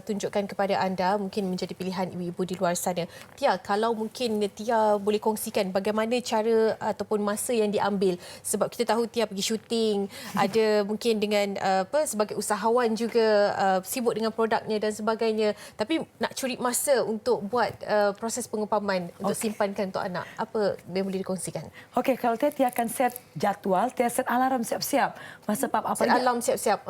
tunjukkan kepada anda. Mungkin menjadi pilihan ibu-ibu di luar sana. Tia, kalau mungkin Tia boleh kongsikan bagaimana cara ataupun masa yang diambil. Sebab kita tahu Tia pergi syuting. Ada mungkin dengan sebagai usahawan juga sibuk dengan produknya dan sebagainya. Tapi nak curi masa untuk buat proses pengepaman untuk simpankan untuk anak. Apa yang boleh dikongsikan? Okey, kalau Tia akan set jadual, Tia set alarm siap-siap. Masa pam apa? Set alarm siap-siap.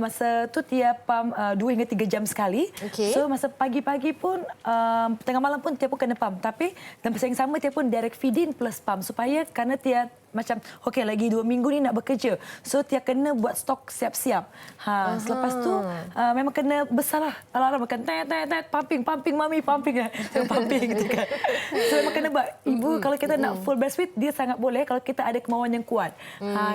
Masa tu Tia pam 2 hingga 3 jam sekali. So masa pagi-pagi pun, tengah malam pun Tia pun kena pam. Tapi dalam masa yang sama Tia pun direct feeding plus pam. Supaya kerana Tia macam, okey lagi 2 minggu ni nak bekerja. So Tia kena buat stok siap-siap. Selepas tu memang kena besarlah alarm akan pumping mami pumping gitu kan. So memang kena buat. Ibu kalau kita nak full breastfeed, dia sangat boleh kalau kita ada kemauan yang kuat.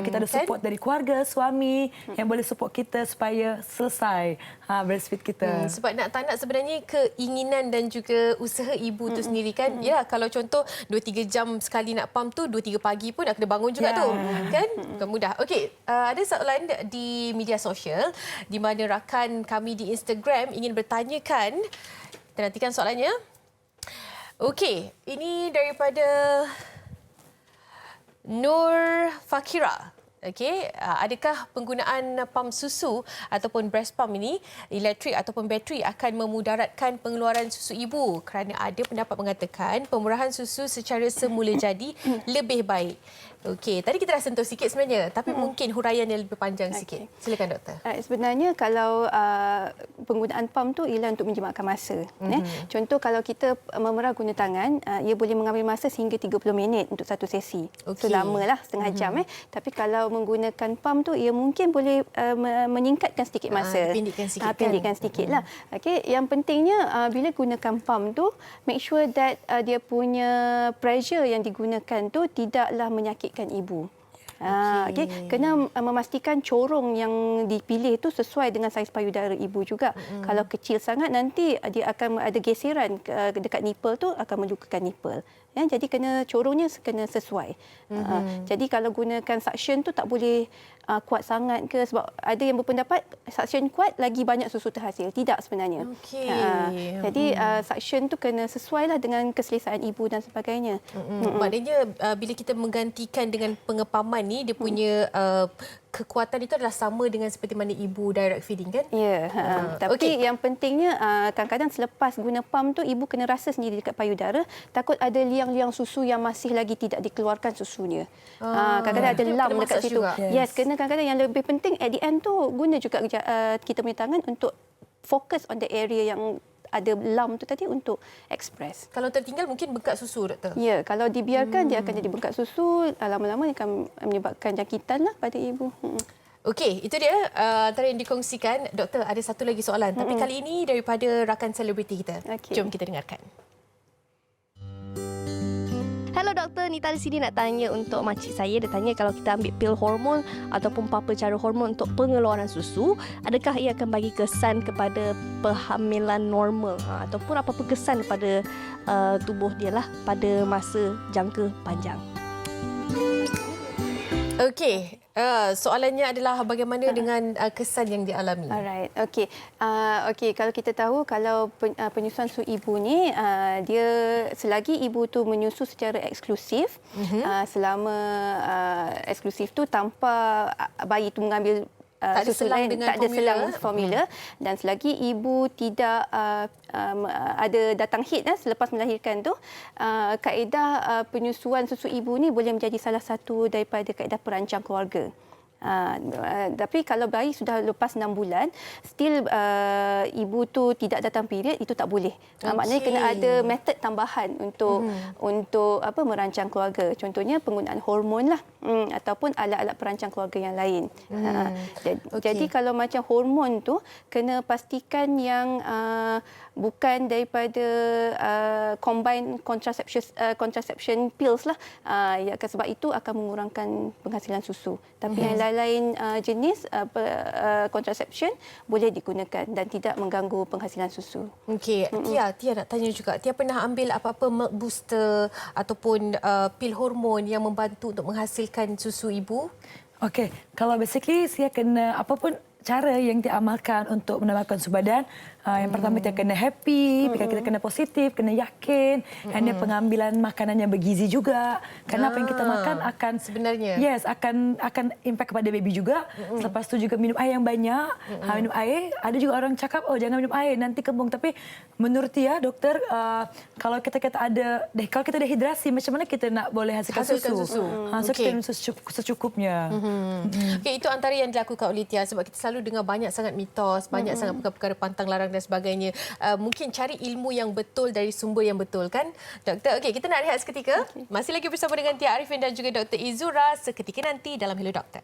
Kita ada support dari keluarga, suami yang boleh support kita supaya selesai breastfeed kita. Sebab nak tak nak sebenarnya keinginan dan juga usaha ibu tu sendiri kan. Ya, kalau contoh 2-3 jam sekali nak pump tu, 2-3 pagi pun dah kena bangun juga tu. Kan? Bukan mudah. Okey, ada soalan di media sosial di mana rakan kami di Instagram ingin bertanyakan. Kita nantikan soalannya. Okey, ini daripada Nur Fakira. Okey, adakah penggunaan pam susu ataupun breast pump ini, elektrik ataupun bateri akan memudaratkan pengeluaran susu ibu? Kerana ada pendapat mengatakan pemurahan susu secara semula jadi lebih baik. Okey, tadi kita dah sentuh sikit sebenarnya, tapi mungkin huraian yang lebih panjang sikit. Silakan doktor. Sebenarnya kalau penggunaan pam tu ialah untuk menjimatkan masa. Contoh kalau kita memerah guna tangan, ia boleh mengambil masa sehingga 30 minit untuk satu sesi. So lamalah, setengah jam. Tapi kalau menggunakan pam tu, ia mungkin boleh meningkatkan sedikit masa. Pendekkan sedikit lah. Okay. Yang pentingnya bila gunakan pam tu, make sure that dia punya pressure yang digunakan tu tidaklah menyakitkan ibu. Okay. Kena memastikan corong yang dipilih itu sesuai dengan saiz payudara ibu juga. Kalau kecil sangat nanti dia akan ada geseran dekat nipple tu, akan melukakan nipple. Ya, jadi corongnya kena sesuai. Jadi kalau gunakan suction tu tak boleh kuat sangat ke, sebab ada yang berpendapat suction kuat lagi banyak susu terhasil. Tidak sebenarnya. Jadi suction tu kena sesuailah dengan keselesaan ibu dan sebagainya. Maknanya bila kita menggantikan dengan pengepaman ni, dia punya kekuatan itu adalah sama dengan seperti mana ibu direct feeding kan? Ya. Tapi yang pentingnya kadang-kadang selepas guna pam tu ibu kena rasa sendiri dekat payudara, takut ada liang-liang susu yang masih lagi tidak dikeluarkan susunya. Kadang-kadang ada lam dekat situ. Yes, kena kadang-kadang yang lebih penting at the end tu guna juga kita punya tangan untuk fokus on the area yang ada lam tu tadi untuk express. Kalau tertinggal mungkin bengkak susu, doktor? Ya, kalau dibiarkan dia akan jadi bengkak susu, lama-lama dia akan menyebabkan jangkitan lah pada ibu. Okey, itu dia antara yang dikongsikan. Doktor, ada satu lagi soalan. Tapi kali ini daripada rakan selebriti kita. Jom kita dengarkan. Hello doktor, Nita di sini nak tanya untuk makcik saya. Dia tanya kalau kita ambil pil hormon ataupun apa cara hormon untuk pengeluaran susu, adakah ia akan bagi kesan kepada perhamilan normal ataupun apa kesan kepada tubuh dia lah pada masa jangka panjang. Okey, soalannya adalah bagaimana dengan kesan yang dialami? Alright, okey. Okey, kalau kita tahu kalau penyusuan susu ibu ni dia selagi ibu tu menyusu secara eksklusif, selama eksklusif tu tanpa bayi tu mengambil susu lain, tak ada selang formula, dan selagi ibu tidak ada datang haid selepas melahirkan tu, kaedah penyusuan susu ibu ni boleh menjadi salah satu daripada kaedah perancang keluarga. Tapi kalau bayi sudah lepas 6 bulan, still ibu tu tidak datang period, itu tak boleh. Maknanya kena ada metod tambahan untuk merancang keluarga. Contohnya penggunaan hormon lah, ataupun alat-alat perancang keluarga yang lain. Jadi kalau macam hormon tu kena pastikan yang bukan daripada combined contraception pills lah. Sebab itu akan mengurangkan penghasilan susu. Tapi yang lain jenis contraception boleh digunakan dan tidak mengganggu penghasilan susu. Okey, Tia nak tanya juga. Tia pernah ambil apa-apa milk booster ataupun pil hormon yang membantu untuk menghasilkan susu ibu? Okey, kalau basically saya kena apapun cara yang diamalkan untuk menambahkan susu badan. Yang pertama kita kena happy, kita kena positif, kena yakin, dan pengambilan makanan yang bergizi juga. Kerana apa yang kita makan akan sebenarnya akan impact kepada baby juga. Selepas tu juga minum air yang banyak. Minum air, ada juga orang cakap jangan minum air nanti kembung, tapi menurut Tia doktor, kalau kita kalau kita dehidrasi, macam mana kita nak boleh hasilkan susu? So kita minum secukupnya. Okey, itu antara yang dilakukan oleh Tia, sebab kita selalu dengar banyak sangat mitos, banyak sangat perkara-perkara pantang larang dan sebagainya. Mungkin cari ilmu yang betul dari sumber yang betul kan, doktor? Okey, kita nak rehat seketika. Masih lagi bersama dengan Tia Arifin dan juga Dr. Izura seketika nanti dalam Hello Doktor.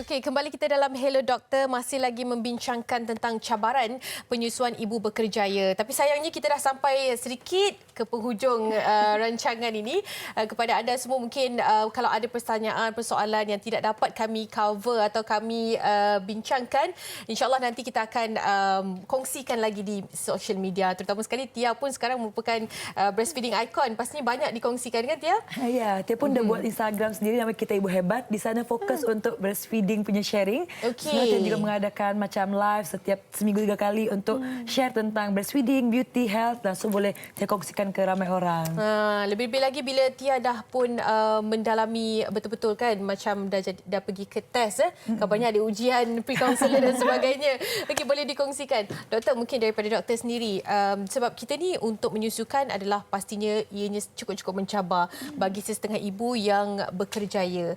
Okey, kembali kita dalam Hello Doktor, masih lagi membincangkan tentang cabaran penyusuan ibu berkerjaya. Tapi sayangnya kita dah sampai sedikit ke penghujung rancangan ini. Kepada anda semua mungkin kalau ada pertanyaan, persoalan yang tidak dapat kami cover atau kami bincangkan, insya-Allah nanti kita akan kongsikan lagi di social media. Terutama sekali Tia pun sekarang merupakan breastfeeding icon. Pastinya banyak dikongsikan kan Tia? Ya, Tia pun dah buat Instagram sendiri nama Kita Ibu Hebat. Di sana fokus untuk breastfeeding breastfeeding punya sharing. Sebab kita juga mengadakan macam live setiap seminggu 3 kali untuk share tentang breastfeeding, beauty, health dan so boleh Tia kongsikan ke ramai orang. Lebih-lebih lagi bila Tia dah pun mendalami betul-betul kan, macam dah pergi ke test, kabarnya ada ujian pre-counselor dan sebagainya. Okey, boleh dikongsikan. Doktor, mungkin daripada doktor sendiri, sebab kita ni untuk menyusukan adalah pastinya ianya cukup-cukup mencabar bagi sesetengah ibu yang berkerjaya.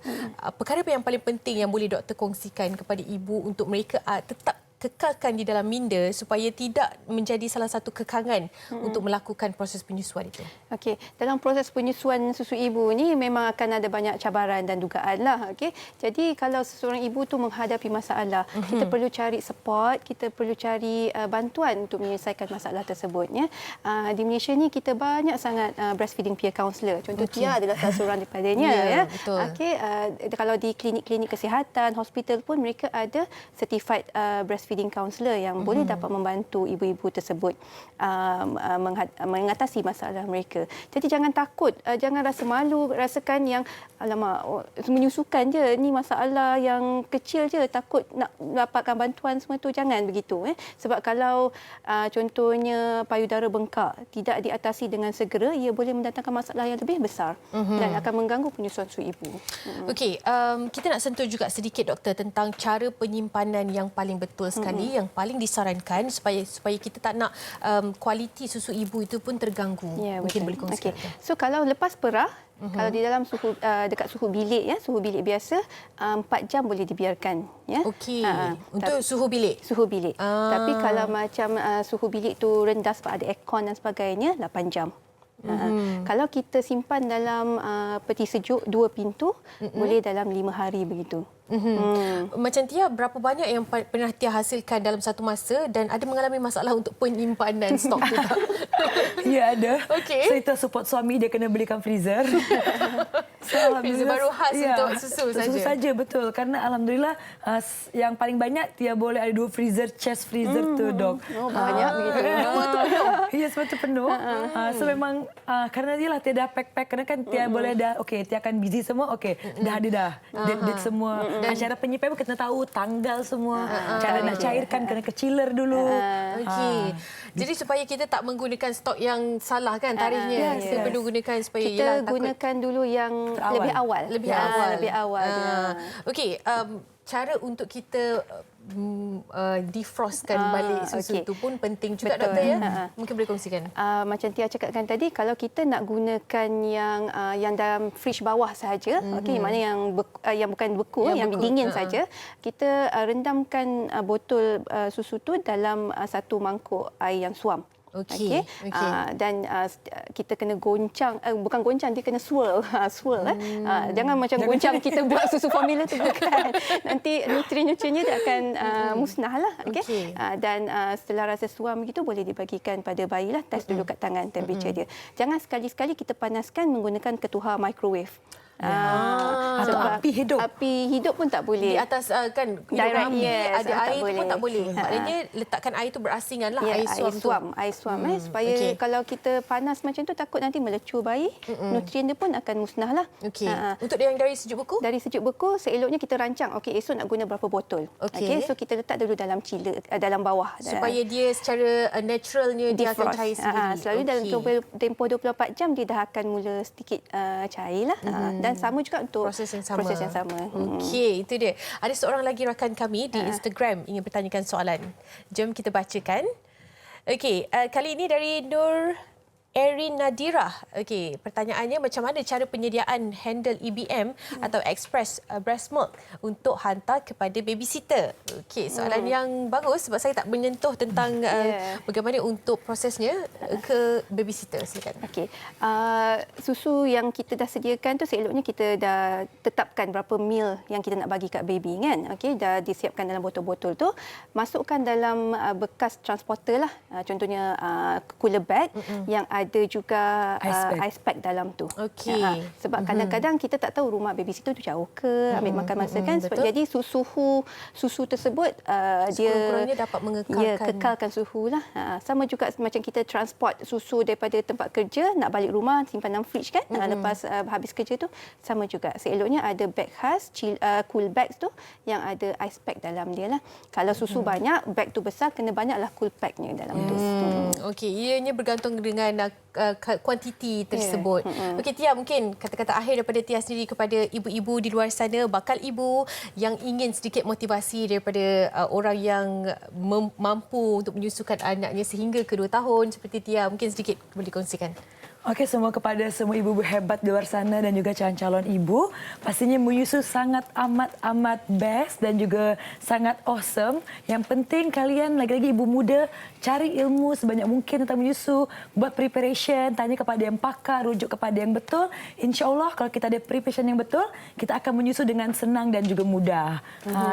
Perkara apa yang paling penting yang boleh doktor kongsikan kepada ibu untuk mereka tetap kekalkan di dalam minda supaya tidak menjadi salah satu kekangan untuk melakukan proses penyusuan itu? Okey, dalam proses penyusuan susu ibu ni memang akan ada banyak cabaran dan dugaan lah. Okey, jadi kalau seseorang ibu tu menghadapi masalah, kita perlu cari support, kita perlu cari bantuan untuk menyelesaikan masalah tersebut. Ya. Di Malaysia ni kita banyak sangat breastfeeding peer counsellor. Contoh Tia adalah salah seorang daripadanya. Ya, betul. Okey, kalau di klinik-klinik kesihatan, hospital pun mereka ada certified breastfeeding counsellor yang boleh dapat membantu ibu-ibu tersebut mengatasi masalah mereka. Jadi jangan takut, jangan rasa malu, rasakan yang alamak menyusukan je, ni masalah yang kecil je, takut nak dapatkan bantuan semua tu, jangan begitu. Sebab kalau contohnya payudara bengkak tidak diatasi dengan segera, ia boleh mendatangkan masalah yang lebih besar dan akan mengganggu penyusuan susu ibu. Okey, kita nak sentuh juga sedikit doktor tentang cara penyimpanan yang paling betul sekali, yang paling disarankan supaya kita tak nak kualiti susu ibu itu pun terganggu. Ya, mungkin betul. boleh kongsikan. Okay. So kalau lepas perah, kalau di dalam suhu dekat suhu bilik, ya, suhu bilik biasa 4 jam boleh dibiarkan, ya. Okey. Untuk suhu bilik. Suhu bilik. Tapi kalau macam suhu bilik tu rendah sebab ada aircon dan sebagainya, 8 jam. Kalau kita simpan dalam peti sejuk 2 pintu, boleh dalam 5 hari begitu. Macam Tia, berapa banyak yang pernah Tia hasilkan dalam satu masa dan ada mengalami masalah untuk penyimpanan stok tu? Ya, ada. Okey. So, kita support suami, dia kena belikan freezer. Freezer baru khas untuk susu saja. Susu saja, betul. Karena alhamdulillah yang paling banyak Tia boleh ada 2 freezer, chest freezer tu, dok. Oh, banyak begitu. Dua tu penuh. Ya, sebab tu penuh. So memang kerana dia lah Tia dah pack-pack, kerana kan Tia boleh dah, okey, Tia akan busy semua, okey, dah ada dah. Date semua. Cara penyimpanan pun kita tahu tanggal semua. Cara nak cairkan kena keciler dulu. Okey. Jadi supaya kita tak menggunakan stok yang salah kan tarikhnya. Kita perlu gunakan supaya kita gunakan dulu yang lebih awal. Lebih awal. Okey, cara untuk kita defrostkan balik susu itu pun penting juga, doktor, ya. Mungkin boleh kongsikan. Macam Tia cakapkan tadi, kalau kita nak gunakan yang dalam fridge bawah sahaja, okey, mana yang bukan beku, yang dingin saja, kita rendamkan botol susu tu dalam satu mangkuk air yang suam. Okey. Dan kita kena goncang, bukan goncang, dia kena swirl. Jangan macam goncang kita buat susu formula tu, bukan. Nanti nutrien-nutriennya dia akan musnah lah. Okay? Dan setelah rasa suam gitu boleh dibagikan pada bayi lah. Test dulu kat tangan temperature dia. Jangan sekali-sekali kita panaskan menggunakan ketuhar microwave. Atau api hidup. Api hidup pun tak boleh. Di atas kan direct, ada air tu pun tak boleh. Maknanya letakkan air tu berasingan lah, air suam. Supaya kalau kita panas macam tu takut nanti melecur bayi, nutrien dia pun akan musnah lah. Okey. Untuk yang dari sejuk beku? Dari sejuk beku seeloknya kita rancang. Okey, esok nak guna berapa botol. Okey, so kita letak dulu dalam chiller, dalam bawah. Supaya dia secara naturalnya dia akan cair sendiri. Selalu dalam tempoh 24 jam dia dah akan mula sedikit cair lah. Dan sama juga untuk proses yang sama. Okey, itu dia. Ada seorang lagi rakan kami di Instagram ingin bertanyakan soalan. Jom kita bacakan. Okey, kali ini dari Nur Erin Nadira. Okey, pertanyaannya macam mana cara penyediaan handle EBM atau Express Breast Milk untuk hantar kepada babysitter? Okey, soalan yang bagus sebab saya tak menyentuh tentang bagaimana untuk prosesnya ke babysitter. Silakan. Okey, susu yang kita dah sediakan tu seeloknya kita dah tetapkan berapa mil yang kita nak bagi kat baby kan. Okey, dah disiapkan dalam botol-botol tu, masukkan dalam bekas transporter lah. Contohnya cooler bag yang ada ada juga ice pack dalam tu. Okey. Sebab kadang-kadang kita tak tahu rumah babysitter tu jauh ke, ambil makan masa kan. Sebab, jadi susu tersebut dia kurang-kurangnya dapat kekalkan suhu lah. Sama juga macam kita transport susu daripada tempat kerja nak balik rumah simpan dalam fridge kan. Lepas habis kerja tu sama juga. Seeloknya ada beg khas cool bags tu yang ada ice pack dalam dia lah. Kalau susu banyak, beg tu besar, kena banyaklah cool packnya dalam tu. Okey, ianya bergantung dengan kuantiti tersebut. Okey Tia, mungkin kata-kata akhir daripada Tia sendiri kepada ibu-ibu di luar sana, bakal ibu yang ingin sedikit motivasi daripada orang yang mampu untuk menyusukan anaknya sehingga ke 2 tahun seperti Tia, mungkin sedikit boleh kongsikan. Okey, kepada semua ibu-ibu hebat di luar sana dan juga calon-calon ibu, pastinya menyusu sangat amat best dan juga sangat awesome. Yang penting kalian lagi-lagi ibu muda cari ilmu sebanyak mungkin tentang menyusu, buat preparation, tanya kepada yang pakar, rujuk kepada yang betul. InsyaAllah kalau kita ada preparation yang betul, kita akan menyusu dengan senang dan juga mudah.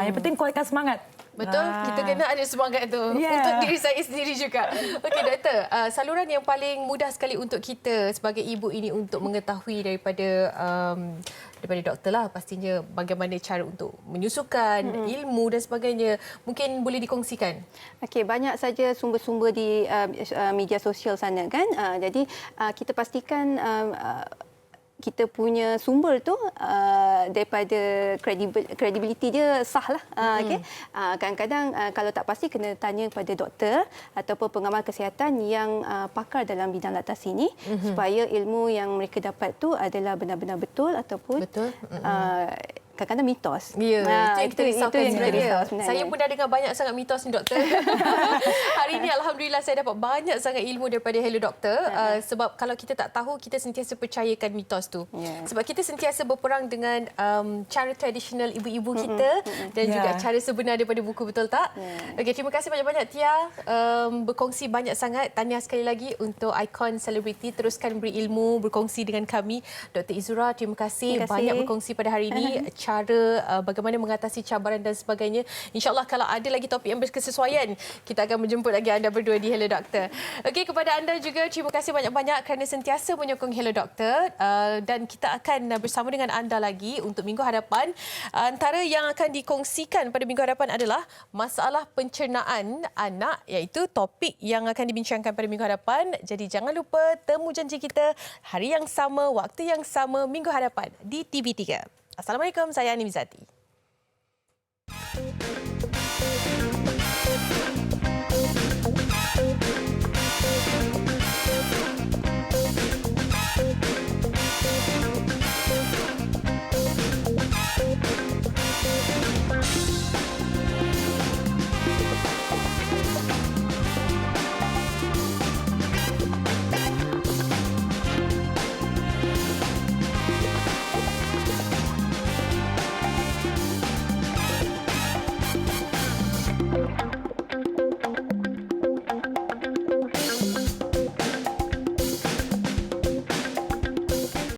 Yang penting kuatkan semangat. Betul, kita kena ada semangat tu untuk diri saya sendiri juga. Okey doktor, saluran yang paling mudah sekali untuk kita sebagai ibu ini untuk mengetahui daripada doktor lah pastinya bagaimana cara untuk menyusukan ilmu dan sebagainya. Mungkin boleh dikongsikan. Okey, banyak saja sumber-sumber di media sosial sana kan. Jadi kita pastikan kita punya sumber tu daripada credibility dia sah lah. Okay? Kadang-kadang kalau tak pasti kena tanya kepada doktor ataupun pengamal kesihatan yang pakar dalam bidang laktasi ini supaya ilmu yang mereka dapat tu adalah benar-benar betul ataupun kadang-kadang mitos. Ya, itu yang kita risaukan sebenarnya. Saya pun dah dengar banyak sangat mitos ni doktor. Hari ini alhamdulillah saya dapat banyak sangat ilmu daripada Hello Doktor. Sebab kalau kita tak tahu, kita sentiasa percayakan mitos tu. Sebab kita sentiasa berperang dengan cara tradisional ibu-ibu kita dan juga cara sebenar daripada buku, betul tak? Okey, terima kasih banyak-banyak Tia. Berkongsi banyak sangat. Tahniah sekali lagi untuk ikon selebriti. Teruskan beri ilmu, berkongsi dengan kami. Dr. Izura, terima kasih. Banyak berkongsi pada hari ini. Cara bagaimana mengatasi cabaran dan sebagainya. InsyaAllah kalau ada lagi topik yang berkesesuaian, kita akan menjemput lagi anda berdua di Hello Doktor. Okey, kepada anda juga terima kasih banyak-banyak kerana sentiasa menyokong Hello Doktor. Dan kita akan bersama dengan anda lagi untuk minggu hadapan. Antara yang akan dikongsikan pada minggu hadapan adalah masalah pencernaan anak, iaitu topik yang akan dibincangkan pada minggu hadapan. Jadi jangan lupa temu janji kita hari yang sama, waktu yang sama minggu hadapan di TV3. Assalamualaikum, saya Anim Izzati.